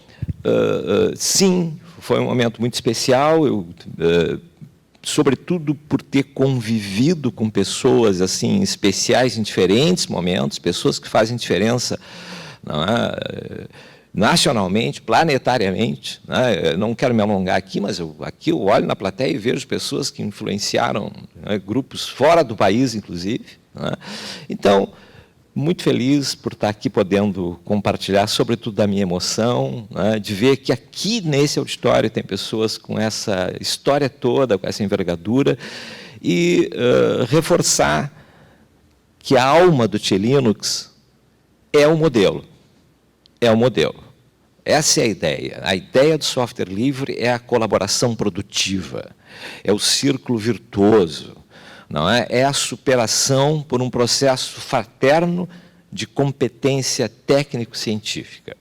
sim, foi um momento muito especial, sobretudo por ter convivido com pessoas assim especiais em diferentes momentos, pessoas que fazem diferença, não é, nacionalmente, planetariamente, né? Não quero me alongar aqui, mas aqui eu olho na plateia e vejo pessoas que influenciaram, né, grupos fora do país, inclusive, né? Então, muito feliz por estar aqui podendo compartilhar, sobretudo, da minha emoção, né, de ver que aqui nesse auditório tem pessoas com essa história toda, com essa envergadura, e reforçar que a alma do TIE Linux é o modelo. É o modelo. Essa é a ideia. A ideia do software livre é a colaboração produtiva, é o círculo virtuoso, não é? É a superação por um processo fraterno de competência técnico-científica.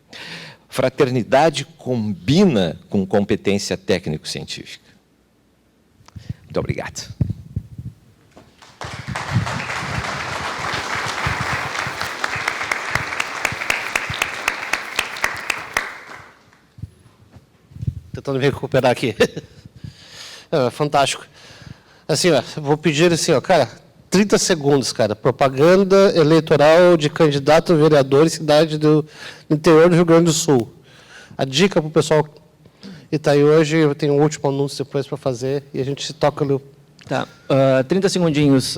Fraternidade combina com competência técnico-científica. Muito obrigado. Tentando me recuperar aqui. Fantástico. Assim, ó, vou pedir assim, ó, cara, 30 segundos, cara. Propaganda eleitoral de candidato a vereador em cidade do interior do Rio Grande do Sul. A dica para o pessoal que está aí hoje, eu tenho um último anúncio depois para fazer e a gente se toca no... Tá, 30 segundinhos.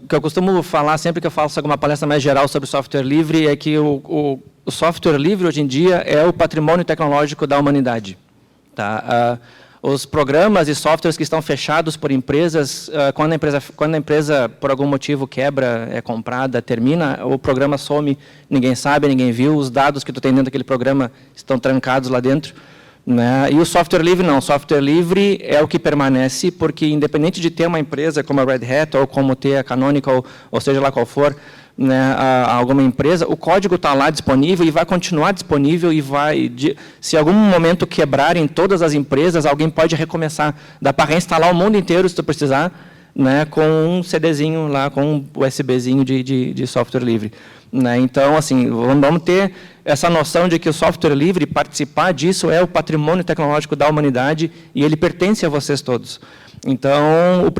O que eu costumo falar sempre que eu faço alguma palestra mais geral sobre software livre é que o software livre, hoje em dia, é o patrimônio tecnológico da humanidade. Tá? Os programas e softwares que estão fechados por empresas, quando a empresa, por algum motivo, quebra, é comprada, termina, o programa some, ninguém sabe, ninguém viu, os dados que tu tem dentro daquele programa estão trancados lá dentro. Né? E o software livre não, o software livre é o que permanece, porque independente de ter uma empresa como a Red Hat, ou como ter a Canonical, ou seja lá qual for, né, alguma empresa, o código está lá disponível e vai continuar disponível e vai, se algum momento quebrarem todas as empresas, alguém pode recomeçar. Dá para reinstalar o mundo inteiro se tu precisar, né, com um CDzinho lá, com um USBzinho de software livre. Né? Então, assim, vamos ter essa noção de que o software livre, participar disso é o patrimônio tecnológico da humanidade e ele pertence a vocês todos. Então,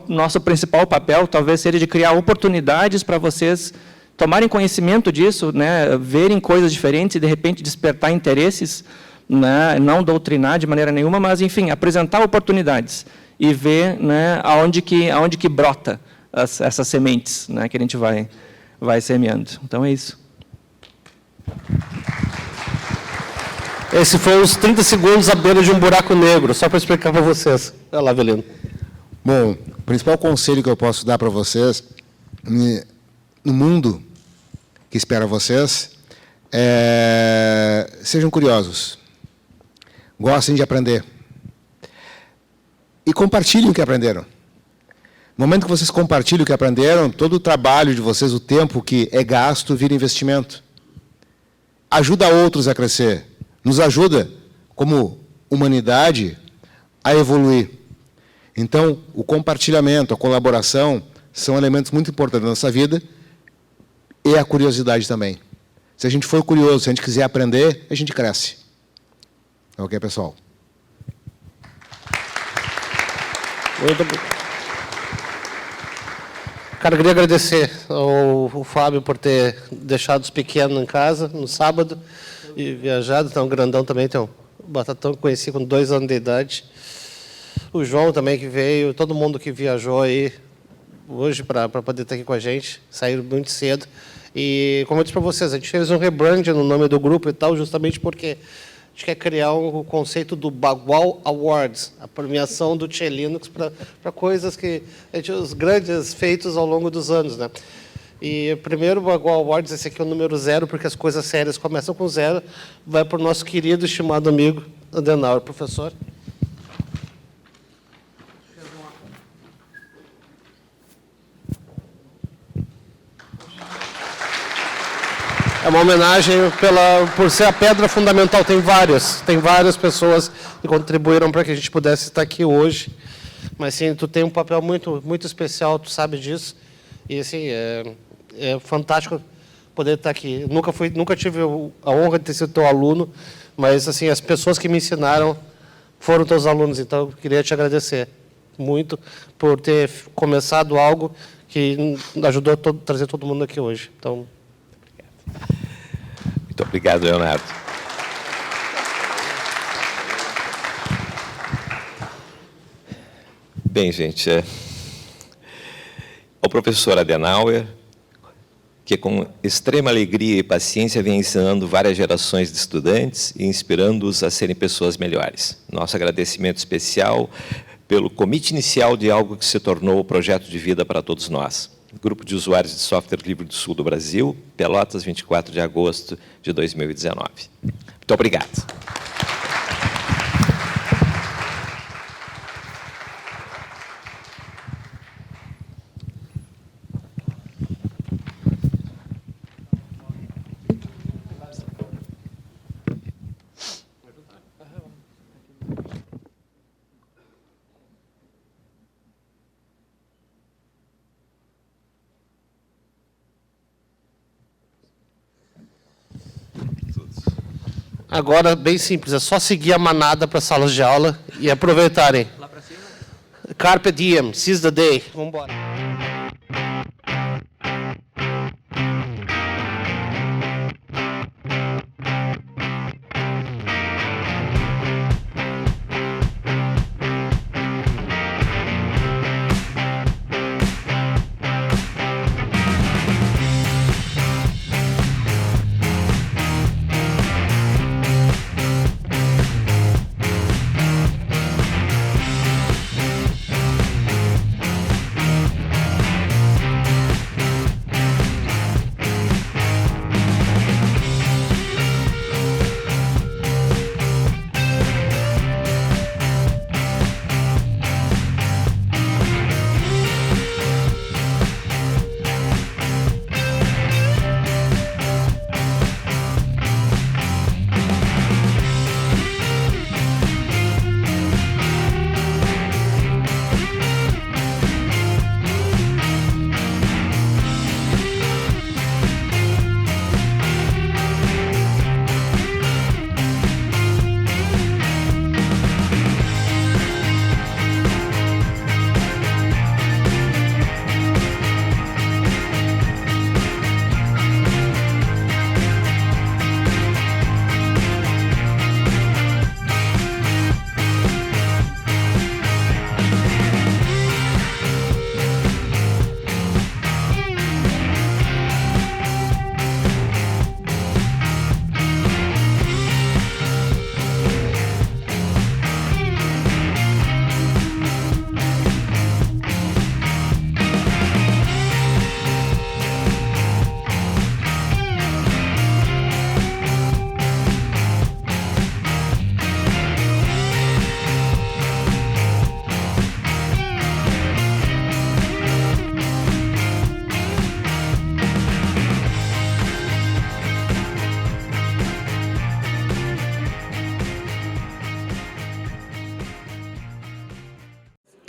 nosso principal papel talvez seja de criar oportunidades para vocês tomarem conhecimento disso, né, verem coisas diferentes e, de repente, despertar interesses, né, não doutrinar de maneira nenhuma, mas, enfim, apresentar oportunidades e ver, né, aonde que brota essas sementes, né, que a gente vai semeando. Então, é isso. Esse foi os 30 segundos à beira de um buraco negro, só para explicar para vocês. Vai lá, Avelino. Bom, o principal conselho que eu posso dar para vocês, no mundo que espera vocês, sejam curiosos, gostem de aprender e compartilhem o que aprenderam. No momento que vocês compartilham o que aprenderam, todo o trabalho de vocês, o tempo que é gasto, vira investimento. Ajuda outros a crescer. Nos ajuda, como humanidade, a evoluir. Então, o compartilhamento, a colaboração, são elementos muito importantes na nossa vida e a curiosidade também. Se a gente for curioso, se a gente quiser aprender, a gente cresce. Ok, pessoal? Muito bom. Cara, eu queria agradecer ao Fábio por ter deixado os pequenos em casa no sábado e viajado. Então, o Grandão também tem um batatão que conheci com 2 anos de idade. O João também que veio, todo mundo que viajou aí hoje para poder estar aqui com a gente, saíram muito cedo. E, como eu disse para vocês, a gente fez um rebrand no nome do grupo e tal, justamente porque a gente quer criar o conceito do Bagual Awards, a premiação do Tchê Linux para coisas que os grandes feitos ao longo dos anos, né? E o primeiro Bagual Awards, esse aqui é o número 0, porque as coisas sérias começam com 0, vai para o nosso querido, estimado amigo Adenauer. Professor. É uma homenagem por ser a pedra fundamental. Tem várias pessoas que contribuíram para que a gente pudesse estar aqui hoje. Mas, sim, tu tem um papel muito, muito especial, tu sabe disso. E, assim, é fantástico poder estar aqui. Nunca tive a honra de ter sido teu aluno, mas, assim, as pessoas que me ensinaram foram teus alunos. Então, eu queria te agradecer muito por ter começado algo que ajudou a trazer todo mundo aqui hoje. Então, muito obrigado, Leonardo. Bem, gente, o professor Adenauer, que com extrema alegria e paciência vem ensinando várias gerações de estudantes e inspirando-os a serem pessoas melhores. Nosso agradecimento especial pelo convite inicial de algo que se tornou o projeto de vida para todos nós. Grupo de Usuários de Software Livre do Sul do Brasil, Pelotas, 24 de agosto de 2019. Muito obrigado. agora, bem simples, é só seguir a manada para as salas de aula e aproveitarem. Lá para cima? Carpe diem, seize the day. Vamos embora.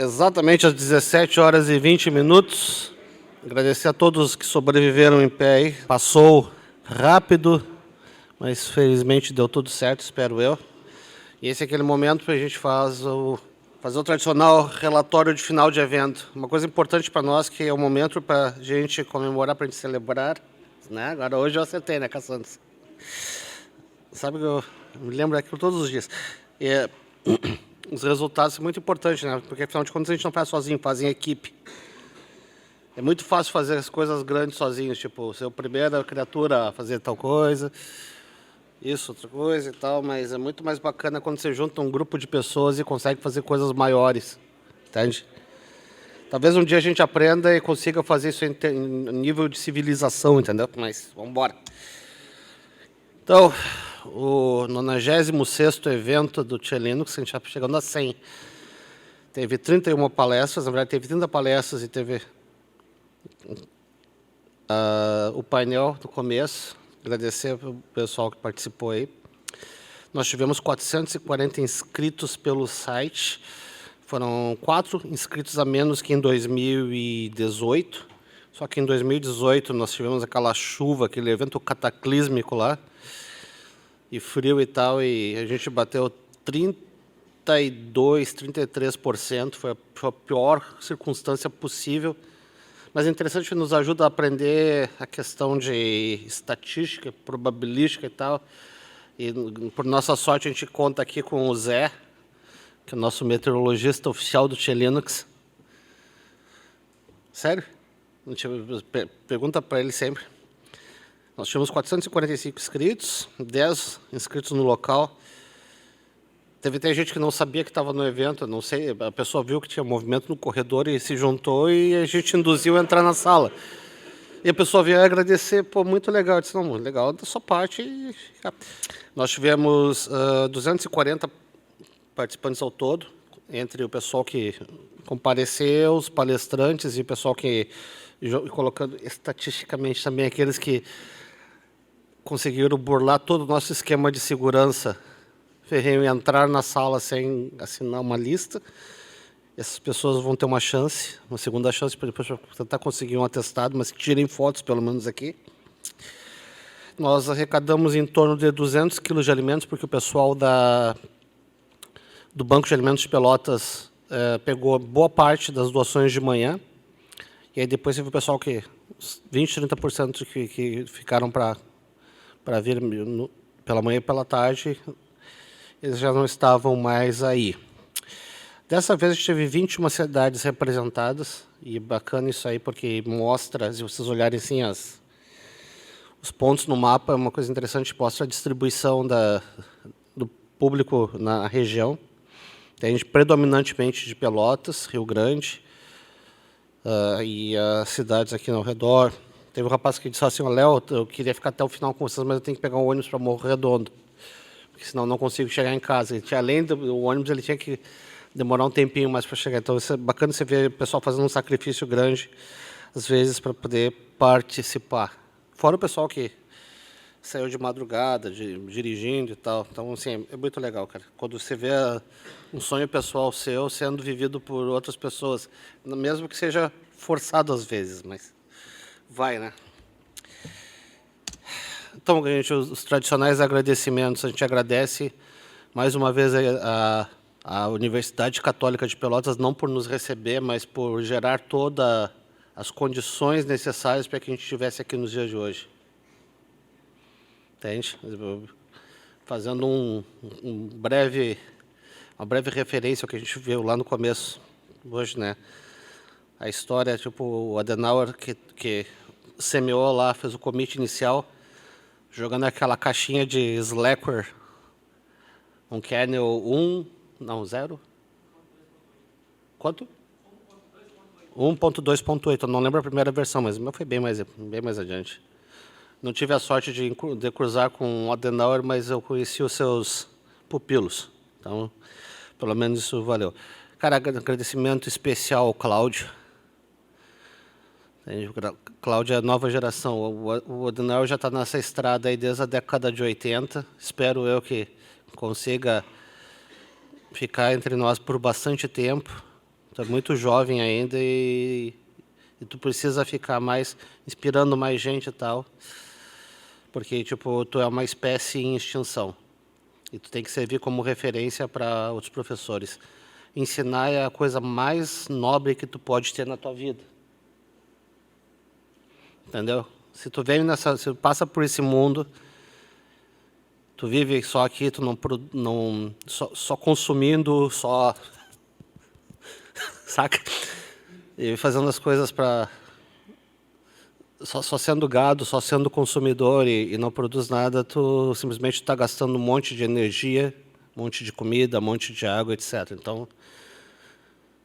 exatamente às 17h20. Agradecer a todos que sobreviveram em pé aí. Passou rápido, mas felizmente deu tudo certo, espero eu. E esse é aquele momento que a gente fazer o tradicional relatório de final de evento. Uma coisa importante para nós, que é o momento para a gente comemorar, para a gente celebrar. Né? Agora, hoje eu acertei, né, Caçandes? Sabe que eu me lembro daquilo todos os dias. E, os resultados são muito importantes, né? Porque, afinal de contas, a gente não faz sozinho, faz em equipe. É muito fácil fazer as coisas grandes sozinhos, tipo, ser a primeira criatura a fazer tal coisa, isso, outra coisa e tal, mas é muito mais bacana quando você junta um grupo de pessoas e consegue fazer coisas maiores, entende? Talvez um dia a gente aprenda e consiga fazer isso em nível de civilização, entendeu? Mas, vamos embora. Então, o 96º evento do Tia Linux, a gente está chegando a 100. Teve 31 palestras, na verdade teve 30 palestras e teve o painel do começo. Agradecer o pessoal que participou aí. Nós tivemos 440 inscritos pelo site. Foram 4 inscritos a menos que em 2018. Só que em 2018 nós tivemos aquela chuva, aquele evento cataclísmico lá. E frio e tal, e a gente bateu 32%, 33%. Foi a pior circunstância possível. Mas é interessante que nos ajuda a aprender a questão de estatística, probabilística e tal. E, por nossa sorte, a gente conta aqui com o Zé, que é o nosso meteorologista oficial do Tia Linux. Sério? Pergunta para ele sempre. Nós tivemos 445 inscritos, 10 inscritos no local. Teve gente que não sabia que estava no evento, não sei, a pessoa viu que tinha movimento no corredor e se juntou e a gente induziu a entrar na sala. E a pessoa veio agradecer, pô, muito legal. Eu disse, não, legal da sua parte. Nós tivemos 240 participantes ao todo, entre o pessoal que compareceu, os palestrantes e o pessoal que, colocando estatisticamente também, aqueles que conseguiram burlar todo o nosso esquema de segurança, ferrenho, e entrar na sala sem assinar uma lista. Essas pessoas vão ter uma chance, uma segunda chance, para depois tentar conseguir um atestado, mas que tirem fotos, pelo menos aqui. Nós arrecadamos em torno de 200 quilos de alimentos, porque o pessoal do Banco de Alimentos de Pelotas pegou boa parte das doações de manhã. E aí depois teve o pessoal que 20%, 30% que ficaram para vir pela manhã e pela tarde, eles já não estavam mais aí. Dessa vez a gente teve 21 cidades representadas, e bacana isso aí, porque mostra, se vocês olharem assim, os pontos no mapa, é uma coisa interessante, mostra a distribuição do público na região. Tem gente predominantemente de Pelotas, Rio Grande, e as cidades aqui ao redor. Teve um rapaz que disse assim, Léo, eu queria ficar até o final com vocês, mas eu tenho que pegar um ônibus para Morro Redondo, porque senão eu não consigo chegar em casa. Além do ônibus, ele tinha que demorar um tempinho mais para chegar. Então, isso é bacana você ver o pessoal fazendo um sacrifício grande, às vezes, para poder participar. Fora o pessoal que saiu de madrugada, dirigindo e tal. Então, assim, é muito legal, cara. Quando você vê um sonho pessoal seu sendo vivido por outras pessoas, mesmo que seja forçado às vezes, mas vai, né? Então, gente, os tradicionais agradecimentos, a gente agradece mais uma vez a Universidade Católica de Pelotas, não por nos receber, mas por gerar todas as condições necessárias para que a gente estivesse aqui nos dias de hoje. Entende? Fazendo uma breve referência ao que a gente viu lá no começo, hoje, né? A história, tipo, o Adenauer que semeou lá, fez o commit inicial, jogando aquela caixinha de Slackware, um kernel 0? Quanto? 1.2.8, eu não lembro a primeira versão, mas o meu foi bem mais adiante. Não tive a sorte de cruzar com o Adenauer, mas eu conheci os seus pupilos. Então, pelo menos isso valeu. Cara, agradecimento especial ao Cláudio. Cláudio é a nova geração. O Adenauer já está nessa estrada aí desde a década de 80. Espero eu que consiga ficar entre nós por bastante tempo, Tu é muito jovem ainda e tu precisa ficar mais, inspirando mais gente e tal, porque, tipo, tu é uma espécie em extinção. E tu tem que servir como referência para outros professores. Ensinar é a coisa mais nobre que tu pode ter na tua vida. Entendeu? Se tu se tu passa por esse mundo, tu vive só aqui, tu só consumindo, só saca? E fazendo as coisas para só sendo gado, só sendo consumidor e não produz nada, tu simplesmente está gastando um monte de energia, um monte de comida, um monte de água, etc. Então,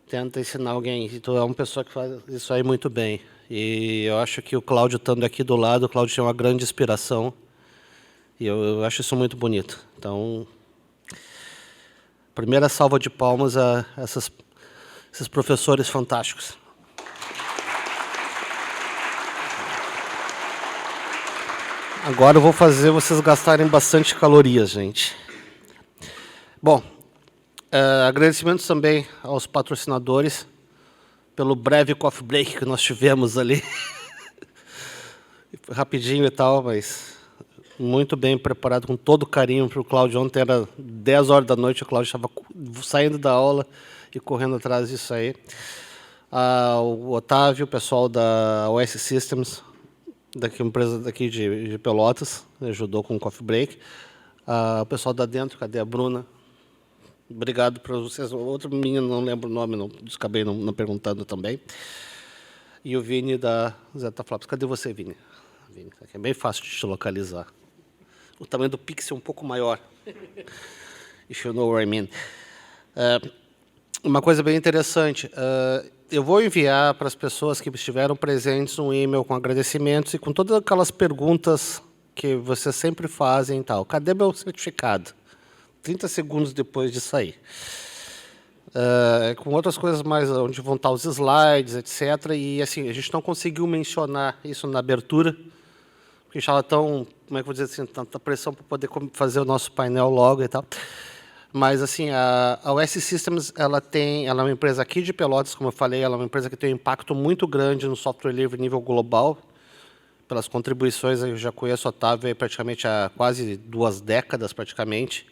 tenta ensinar alguém. E tu é uma pessoa que faz isso aí muito bem. E eu acho que o Cláudio, estando aqui do lado, o Cláudio tem uma grande inspiração. E eu acho isso muito bonito. Então, primeira salva de palmas a esses professores fantásticos. Agora eu vou fazer vocês gastarem bastante calorias, gente. Bom, agradecimentos também aos patrocinadores pelo breve coffee break que nós tivemos ali. Rapidinho e tal, mas muito bem preparado, com todo carinho para o Cláudio. Ontem era 10 horas da noite, o Cláudio estava saindo da aula e correndo atrás disso aí. O Otávio, o pessoal da OS Systems, empresa daqui de Pelotas, ajudou com o coffee break. O pessoal da Dentro, cadê a Bruna? Obrigado para vocês. Outro menino, não lembro o nome, acabei não perguntando também. E o Vini da Zeta Flaps. Cadê você, Vini? Vini, é bem fácil de te localizar. O tamanho do pixel é um pouco maior. If you know what I mean. Uma coisa bem interessante. Eu vou enviar para as pessoas que estiveram presentes um e-mail com agradecimentos e com todas aquelas perguntas que vocês sempre fazem e tal. Cadê meu certificado? 30 segundos depois de sair. Com outras coisas mais, onde vão estar os slides, etc. E, assim, a gente não conseguiu mencionar isso na abertura, porque estava tão, como é que eu vou dizer assim, tanta pressão para poder fazer o nosso painel logo e tal. Mas, assim, a OS Systems, ela é uma empresa aqui de Pelotas, como eu falei, ela é uma empresa que tem um impacto muito grande no software livre a nível global. Pelas contribuições, eu já conheço o Otávio praticamente há quase 2 décadas, praticamente.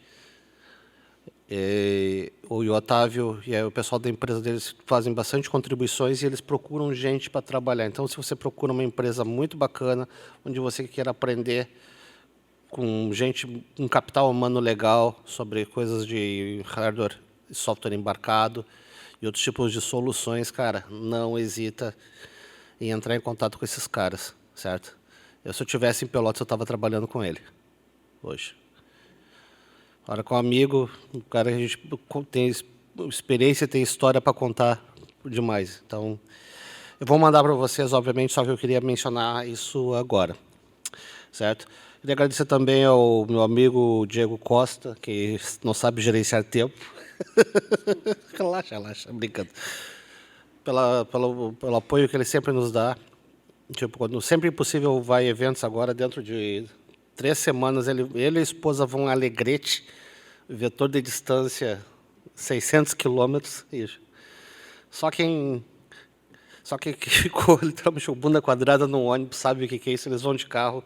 O Otávio e o pessoal da empresa deles fazem bastante contribuições e eles procuram gente para trabalhar. Então, se você procura uma empresa muito bacana, onde você quer aprender com gente, um capital humano legal, sobre coisas de hardware e software embarcado e outros tipos de soluções, cara, não hesita em entrar em contato com esses caras, certo? Se eu estivesse em Pelotas, eu estava trabalhando com ele, hoje. Agora, com um amigo, um cara que a gente tem experiência, tem história para contar demais. Então, eu vou mandar para vocês, obviamente, só que eu queria mencionar isso agora, certo? Queria agradecer também ao meu amigo Diego Costa, que não sabe gerenciar tempo. Relaxa, brincando. Pelo apoio que ele sempre nos dá. Tipo, quando sempre possível vai a eventos agora, dentro de 3 semanas, ele e a esposa vão a Alegrete, vetor de distância 600 quilômetros. Só quem ficou literalmente com bunda quadrada no ônibus sabe o que é isso. Eles vão de carro.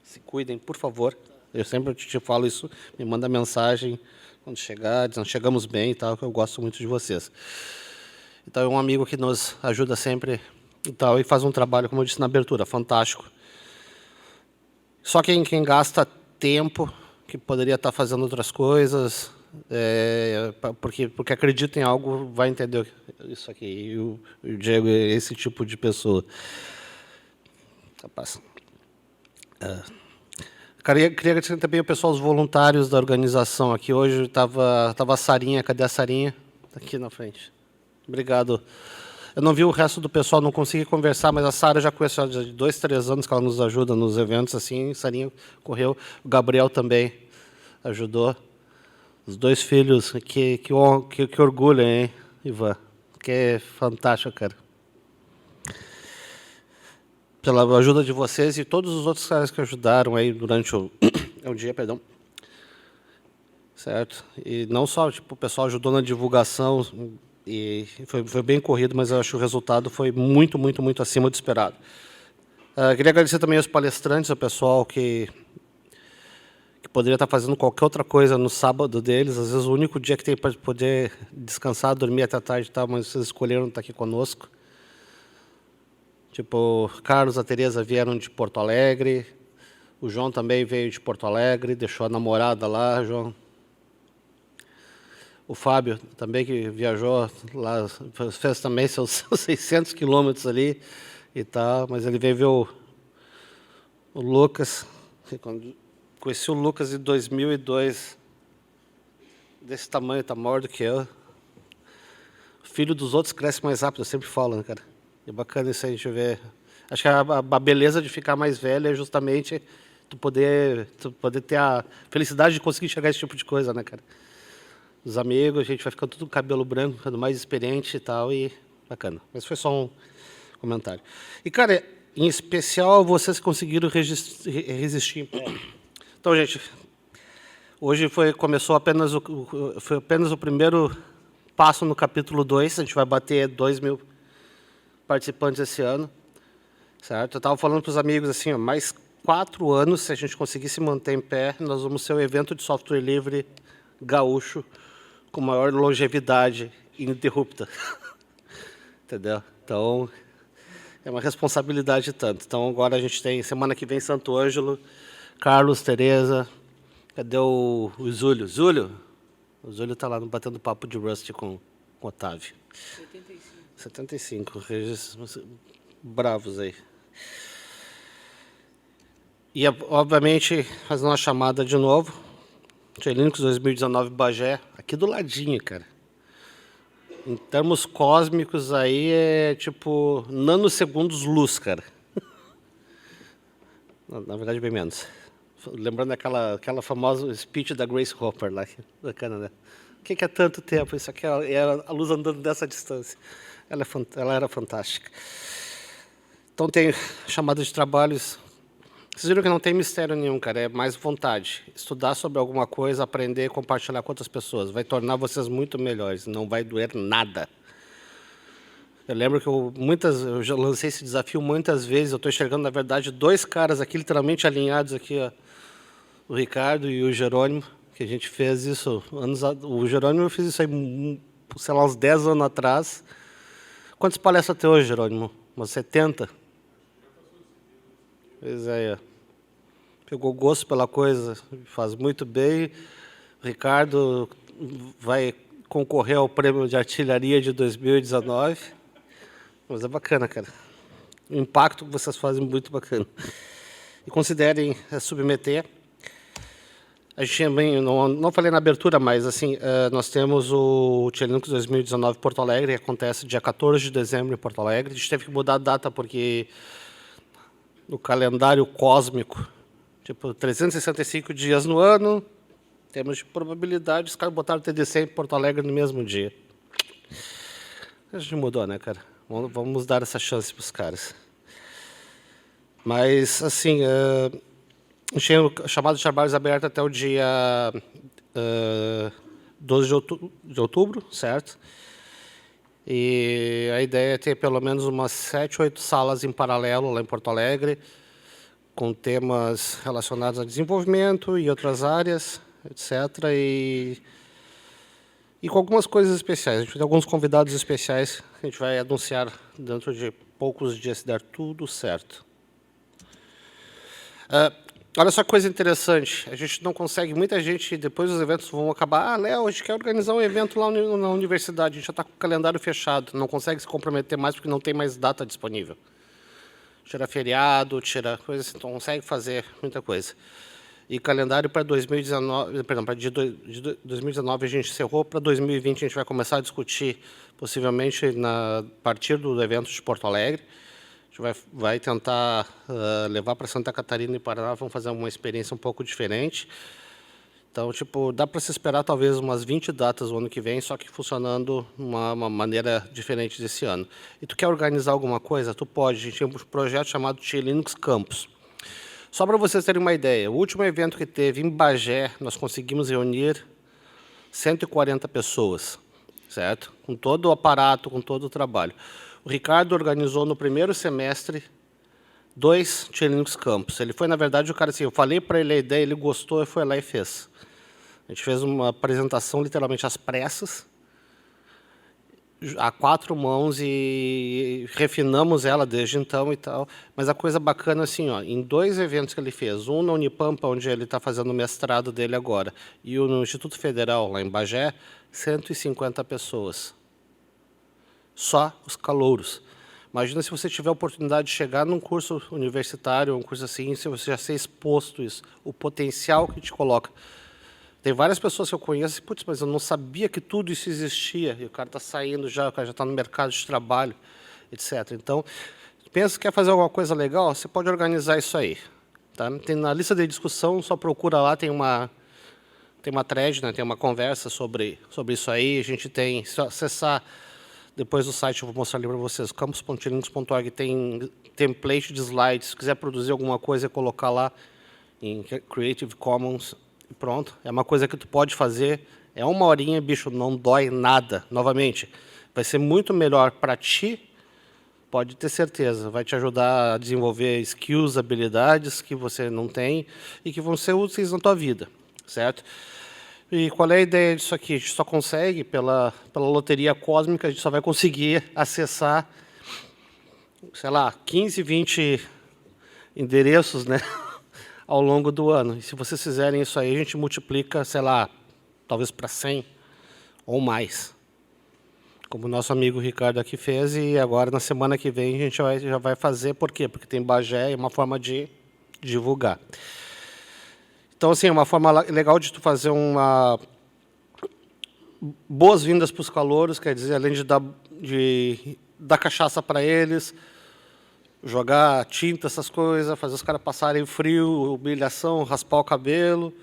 Se cuidem, por favor. Eu sempre te falo isso. Me manda mensagem quando chegar, dizendo chegamos bem e tal, que eu gosto muito de vocês. Então, é um amigo que nos ajuda sempre e tal, e faz um trabalho, como eu disse na abertura, fantástico. Só quem gasta tempo, que poderia estar fazendo outras coisas, porque acredita em algo, vai entender isso aqui. E o Diego é esse tipo de pessoa. Capaz. Queria agradecer também o pessoal, os voluntários da organização aqui. Hoje estava a Sarinha. Cadê a Sarinha? Está aqui na frente. Obrigado. Eu não vi o resto do pessoal, não consegui conversar, mas a Sara já conhece há 2, 3 anos que ela nos ajuda nos eventos, assim. Sarinha correu. O Gabriel também ajudou. Os 2 filhos, que orgulho, hein, Ivan? Que é fantástico, cara. Pela ajuda de vocês e todos os outros caras que ajudaram aí durante o dia, perdão. Certo? E não só, tipo, o pessoal ajudou na divulgação, E foi bem corrido, mas eu acho que o resultado foi muito, muito, muito acima do esperado. Queria agradecer também aos palestrantes, ao pessoal que poderia estar fazendo qualquer outra coisa no sábado deles. Às vezes o único dia que tem para poder descansar, dormir até a tarde, tá, mas vocês escolheram estar aqui conosco. Tipo, o Carlos e a Tereza vieram de Porto Alegre, o João também veio de Porto Alegre, deixou a namorada lá, João. O Fábio também, que viajou lá, fez também seus 600 quilômetros ali e tal, mas ele veio ver o Lucas. Quando conheci o Lucas em 2002, desse tamanho, está maior do que eu. O filho dos outros cresce mais rápido, eu sempre falo, né, cara? É bacana isso aí, a gente ver. Acho que a beleza de ficar mais velho é justamente tu poder ter a felicidade de conseguir chegar a esse tipo de coisa, né, cara? Os amigos, a gente vai ficando tudo com cabelo branco, ficando mais experiente e tal, e bacana. Mas foi só um comentário. E, cara, em especial, vocês conseguiram resistir em pé. Então, gente, hoje foi apenas o primeiro passo no capítulo 2, a gente vai bater 2.000 participantes esse ano, certo? Eu estava falando para os amigos assim, ó, mais 4 anos, se a gente conseguir se manter em pé, nós vamos ser o evento de software livre gaúcho com maior longevidade ininterrupta. Entendeu? Então, é uma responsabilidade tanto. Então, agora a gente tem, semana que vem, Santo Ângelo, Carlos, Tereza, cadê o Zúlio? Zúlio? O Zúlio está lá batendo papo de Rust com o Otávio. 75, bravos aí. E, obviamente, fazer uma chamada de novo. Linux 2019 Bagé, aqui do ladinho, cara. Em termos cósmicos, aí é tipo nanosegundos luz, cara. Na verdade, bem menos. Lembrando aquela famosa speech da Grace Hopper lá, bacana, né? O que é tanto tempo? Isso aqui é a luz andando dessa distância. Ela era fantástica. Então, tem chamada de trabalhos. Vocês viram que não tem mistério nenhum, cara. É mais vontade. Estudar sobre alguma coisa, aprender, compartilhar com outras pessoas. Vai tornar vocês muito melhores. Não vai doer nada. Eu lembro que eu já lancei esse desafio muitas vezes. Eu estou enxergando, na verdade, 2 caras aqui, literalmente alinhados aqui, ó. O Ricardo e o Jerônimo, que a gente fez isso o Jerônimo, eu fiz isso aí, sei lá, uns 10 anos atrás. Quantas palestras até hoje, Jerônimo? Umas 70? Pois é, pegou gosto pela coisa, faz muito bem. O Ricardo vai concorrer ao prêmio de artilharia de 2019. Mas é bacana, cara. O impacto que vocês fazem é muito bacana. E considerem submeter. A gente também, não falei na abertura, mas assim, nós temos o Linux 2019 Porto Alegre, que acontece dia 14 de dezembro em Porto Alegre. A gente teve que mudar a data porque no calendário cósmico, tipo, 365 dias no ano, temos de probabilidade, os caras botaram o TDC em Porto Alegre no mesmo dia. A gente mudou, né, cara? Vamos dar essa chance para os caras. Mas, assim, tinha o chamado de trabalhos aberto até o dia 12 de outubro, certo? E a ideia é ter pelo menos umas 7, 8 salas em paralelo lá em Porto Alegre, com temas relacionados a desenvolvimento e outras áreas, etc. E com algumas coisas especiais. A gente vai ter alguns convidados especiais que a gente vai anunciar dentro de poucos dias, se der tudo certo. Olha só que coisa interessante, a gente não consegue, muita gente, depois dos eventos vão acabar, Léo, a gente quer organizar um evento lá na universidade, a gente já está com o calendário fechado, não consegue se comprometer mais porque não tem mais data disponível. Tira feriado, tira coisas, então consegue fazer muita coisa. E calendário para 2019, perdão, para de 2019 a gente encerrou, para 2020 a gente vai começar a discutir, possivelmente, a partir do evento de Porto Alegre. A gente vai tentar levar para Santa Catarina e Paraná, vamos fazer uma experiência um pouco diferente. Então, tipo, dá para se esperar talvez umas 20 datas o ano que vem, só que funcionando de uma maneira diferente desse ano. E tu quer organizar alguma coisa? Tu pode. A gente tem um projeto chamado Linux Campus. Só para vocês terem uma ideia, o último evento que teve em Bagé, nós conseguimos reunir 140 pessoas. certo? Com todo o aparato, com todo o trabalho. O Ricardo organizou no primeiro semestre 2 Tia Linux Campus. Ele foi, na verdade, o cara assim, eu falei para ele a ideia, ele gostou e foi lá e fez. A gente fez uma apresentação literalmente às pressas, a 4 mãos, e refinamos ela desde então e tal. Mas a coisa bacana assim, ó, em 2 eventos que ele fez, um na Unipampa, onde ele está fazendo o mestrado dele agora, e o no Instituto Federal, lá em Bagé, 150 pessoas. Só os calouros. Imagina se você tiver a oportunidade de chegar num curso universitário, um curso assim, se você já ser exposto isso, o potencial que te coloca. Tem várias pessoas que eu conheço, putz, mas eu não sabia que tudo isso existia, e o cara está saindo já, o cara já está no mercado de trabalho, etc. Então, pensa que quer fazer alguma coisa legal, você pode organizar isso aí. Tá? Tem na lista de discussão, só procura lá, tem uma thread, né, tem uma conversa sobre isso aí, a gente tem, se acessar depois do site, eu vou mostrar ali para vocês, campus.linux.org, tem template de slides, se quiser produzir alguma coisa, colocar lá em Creative Commons, e pronto. É uma coisa que tu pode fazer, é 1 horinha, bicho, não dói nada. Novamente, vai ser muito melhor para ti, pode ter certeza, vai te ajudar a desenvolver skills, habilidades que você não tem e que vão ser úteis na tua vida, certo? E qual é a ideia disso aqui? A gente só consegue, pela loteria cósmica, a gente só vai conseguir acessar, sei lá, 15, 20 endereços, né, ao longo do ano. E se vocês fizerem isso aí, a gente multiplica, sei lá, talvez para 100 ou mais. Como o nosso amigo Ricardo aqui fez, e agora, na semana que vem, a gente já vai fazer. Por quê? Porque tem Bagé, é uma forma de divulgar. Então, assim, é uma forma legal de tu fazer uma boas-vindas para os calouros, quer dizer, além de dar cachaça para eles, jogar tinta, essas coisas, fazer os caras passarem frio, humilhação, raspar o cabelo,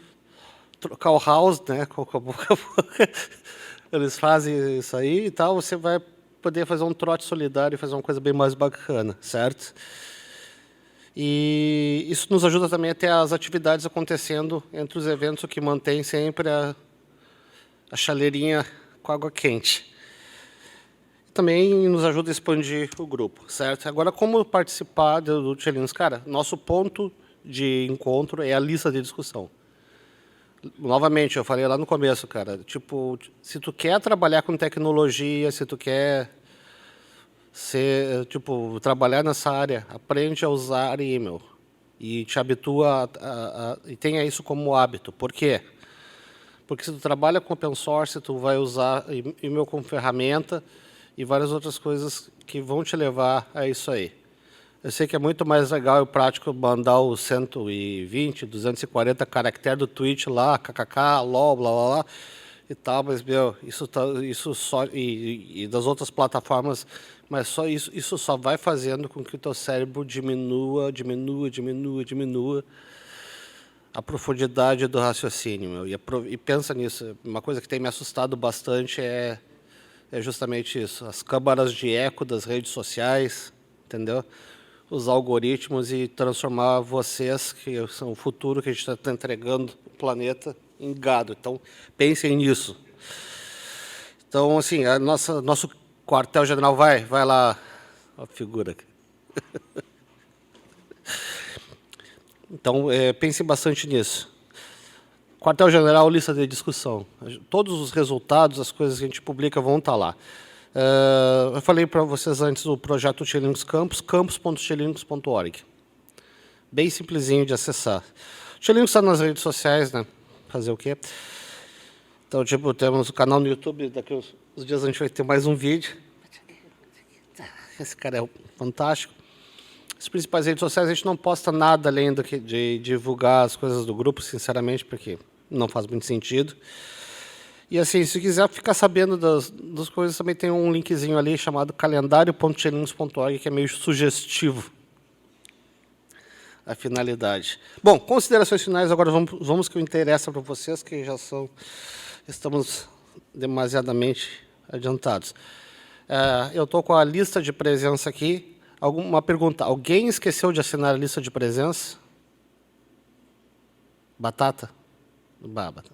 trocar o house, né, com a boca. Eles fazem isso aí e tal, você vai poder fazer um trote solidário e fazer uma coisa bem mais bacana, certo? E isso nos ajuda também a ter as atividades acontecendo entre os eventos, o que mantém sempre a chaleirinha com água quente. Também nos ajuda a expandir o grupo, certo? Agora, como participar do Tia Linux? Cara, nosso ponto de encontro é a lista de discussão. Novamente, eu falei lá no começo, cara, tipo, se tu quer trabalhar com tecnologia, se tu quer trabalhar nessa área, aprende a usar e-mail e te habitua e tenha isso como hábito. Por quê? Porque se tu trabalha com open source, tu vai usar e-mail como ferramenta e várias outras coisas que vão te levar a isso aí. Eu sei que é muito mais legal e prático mandar os 120, 240 caracteres do tweet lá, kkk, lol, blá, blá, blá, e tal, mas, meu, isso só, e das outras plataformas, mas só isso só vai fazendo com que o teu cérebro diminua a profundidade do raciocínio, meu, e pensa nisso. Uma coisa que tem me assustado bastante é justamente isso, as câmaras de eco das redes sociais, entendeu? Os algoritmos e transformar vocês, que são o futuro que a gente está entregando o planeta, em gado. Então, pensem nisso. Então, assim, nosso quartel-general vai lá, a figura. Então, pensem bastante nisso. Quartel-general, lista de discussão. Todos os resultados, as coisas que a gente publica vão estar lá. Eu falei para vocês antes do projeto Tia Linux Campus, campus.tialinux.org. Bem simplesinho de acessar. Tia Linux está nas redes sociais, né? Fazer o quê? Então, tipo, temos o canal no YouTube, daqui uns dias a gente vai ter mais um vídeo. Esse cara é fantástico. As principais redes sociais, a gente não posta nada além do que de divulgar as coisas do grupo, sinceramente, porque não faz muito sentido. E assim, se quiser ficar sabendo das coisas, também tem um linkzinho ali chamado calendário.tialinux.org, que é meio sugestivo a finalidade. Bom, considerações finais, agora vamos que interessa para vocês, que estamos demasiadamente adiantados. Eu estou com a lista de presença aqui. Uma pergunta, alguém esqueceu de assinar a lista de presença? Batata? Batata.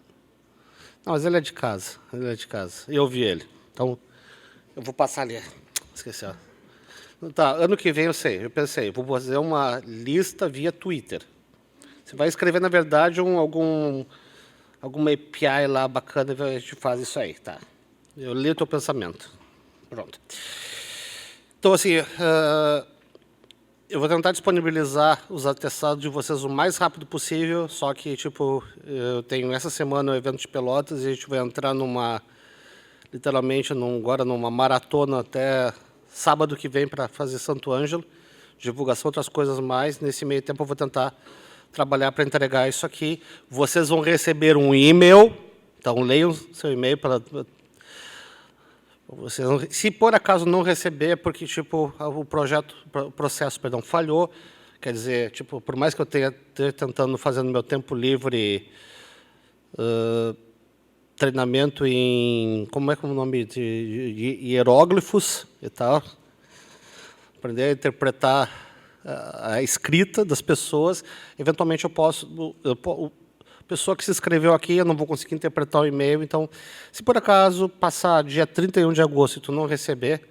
Não, mas ele é de casa, Eu vi ele. Então, eu vou passar ali. Esqueci, ó. Tá, ano que vem eu pensei, vou fazer uma lista via Twitter. Você vai escrever, na verdade, alguma API lá bacana e a gente faz isso aí, tá? Eu li o teu pensamento. Pronto. Então, assim, eu vou tentar disponibilizar os atestados de vocês o mais rápido possível, só que, tipo, eu tenho essa semana o evento de Pelotas e a gente vai entrar literalmente, agora numa maratona até sábado que vem para fazer Santo Ângelo, divulgação, outras coisas mais. Nesse meio tempo eu vou tentar trabalhar para entregar isso aqui. Vocês vão receber um e-mail, então leiam seu e-mail para... Se por acaso não receber, é porque tipo, o processo falhou, quer dizer, tipo, por mais que eu esteja tentando fazer no meu tempo livre treinamento em, como é que é o nome, de hieróglifos e tal, aprender a interpretar a escrita das pessoas, eventualmente eu posso, pessoa que se inscreveu aqui, eu não vou conseguir interpretar o e-mail, então, se por acaso passar dia 31 de agosto e tu não receber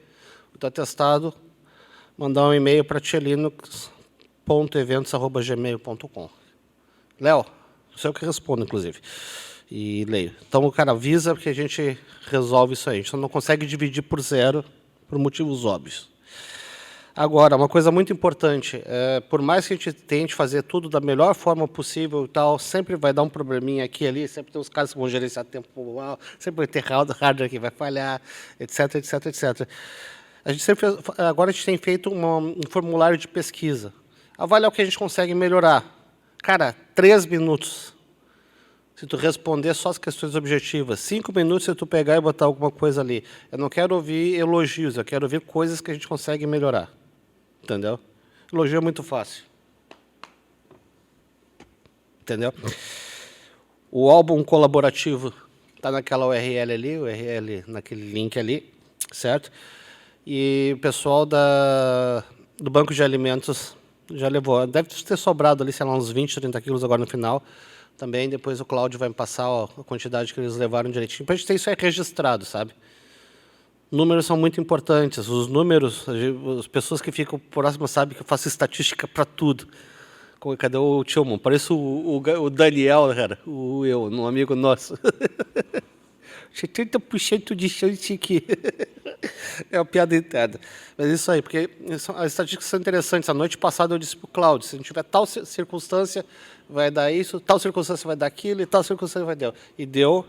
o teu atestado, mandar um e-mail para tchelinux.eventos@gmail.com. Léo, sou eu que respondo, inclusive, e leio. Então, o cara avisa que a gente resolve isso aí. A gente só não consegue dividir por zero, por motivos óbvios. Agora, uma coisa muito importante, por mais que a gente tente fazer tudo da melhor forma possível e tal, sempre vai dar um probleminha aqui e ali, sempre tem uns caras que vão gerenciar tempo mal, sempre vai ter hardware que vai falhar, etc, etc, etc. Agora a gente tem feito um formulário de pesquisa. Avaliar o que a gente consegue melhorar. Cara, 3 minutos. Se tu responder só as questões objetivas, 5 minutos se tu pegar e botar alguma coisa ali. Eu não quero ouvir elogios, eu quero ouvir coisas que a gente consegue melhorar. Entendeu? Elogio é muito fácil. Entendeu? O álbum colaborativo está naquela URL ali, URL naquele link ali, certo? E o pessoal do banco de alimentos já levou. Deve ter sobrado ali, sei lá, uns 20, 30 quilos agora no final. Também depois o Cláudio vai me passar a quantidade que eles levaram direitinho. Para a gente ter isso aí registrado, sabe? Números são muito importantes. Os números, as pessoas que ficam próximas sabem que eu faço estatística para tudo. Cadê o Tillman? Parece o Daniel, cara, um amigo nosso. 70% de chance que... É uma piada interna. Mas isso aí, porque as estatísticas são interessantes. A noite passada eu disse para o Cláudio, se a gente tiver tal circunstância, vai dar isso, tal circunstância vai dar aquilo, e tal circunstância vai dar. E deu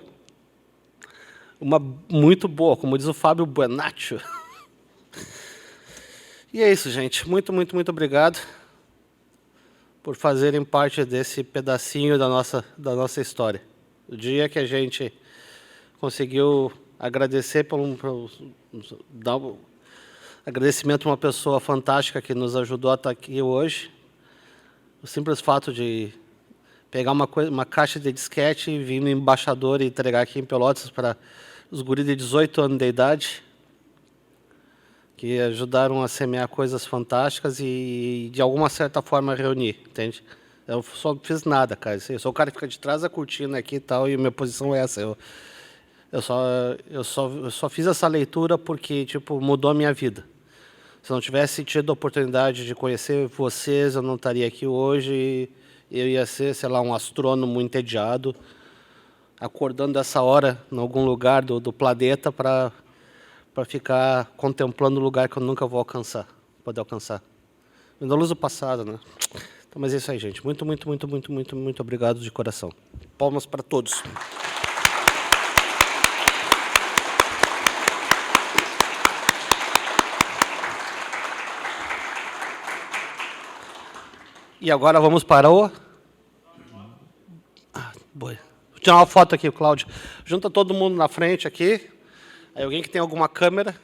uma muito boa, como diz o Fábio Buenaccio. E é isso, gente. Muito, muito, muito obrigado por fazerem parte desse pedacinho da nossa história. O dia que a gente conseguiu agradecer dar um agradecimento a uma pessoa fantástica que nos ajudou a estar aqui hoje. O simples fato de pegar uma caixa de disquete e vir no embaixador e entregar aqui em Pelotas para os guris de 18 anos de idade, que ajudaram a semear coisas fantásticas e, de alguma certa forma, reunir, entende? Eu só não fiz nada, cara. Eu sou o cara que fica de trás da cortina aqui e tal, e minha posição é essa. Eu só fiz essa leitura porque, tipo, mudou a minha vida. Se eu não tivesse tido a oportunidade de conhecer vocês, eu não estaria aqui hoje. Eu ia ser, sei lá, um astrônomo entediado, acordando essa hora em algum lugar do planeta para ficar contemplando o lugar que eu nunca vou poder alcançar. Na luz do passado, né? Então, mas é isso aí, gente. Muito, muito, muito, muito, muito, muito obrigado de coração. Palmas para todos. E agora vamos para o... Boa. Vou tirar uma foto aqui, Cláudio. Junta todo mundo na frente aqui. Aí alguém que tem alguma câmera...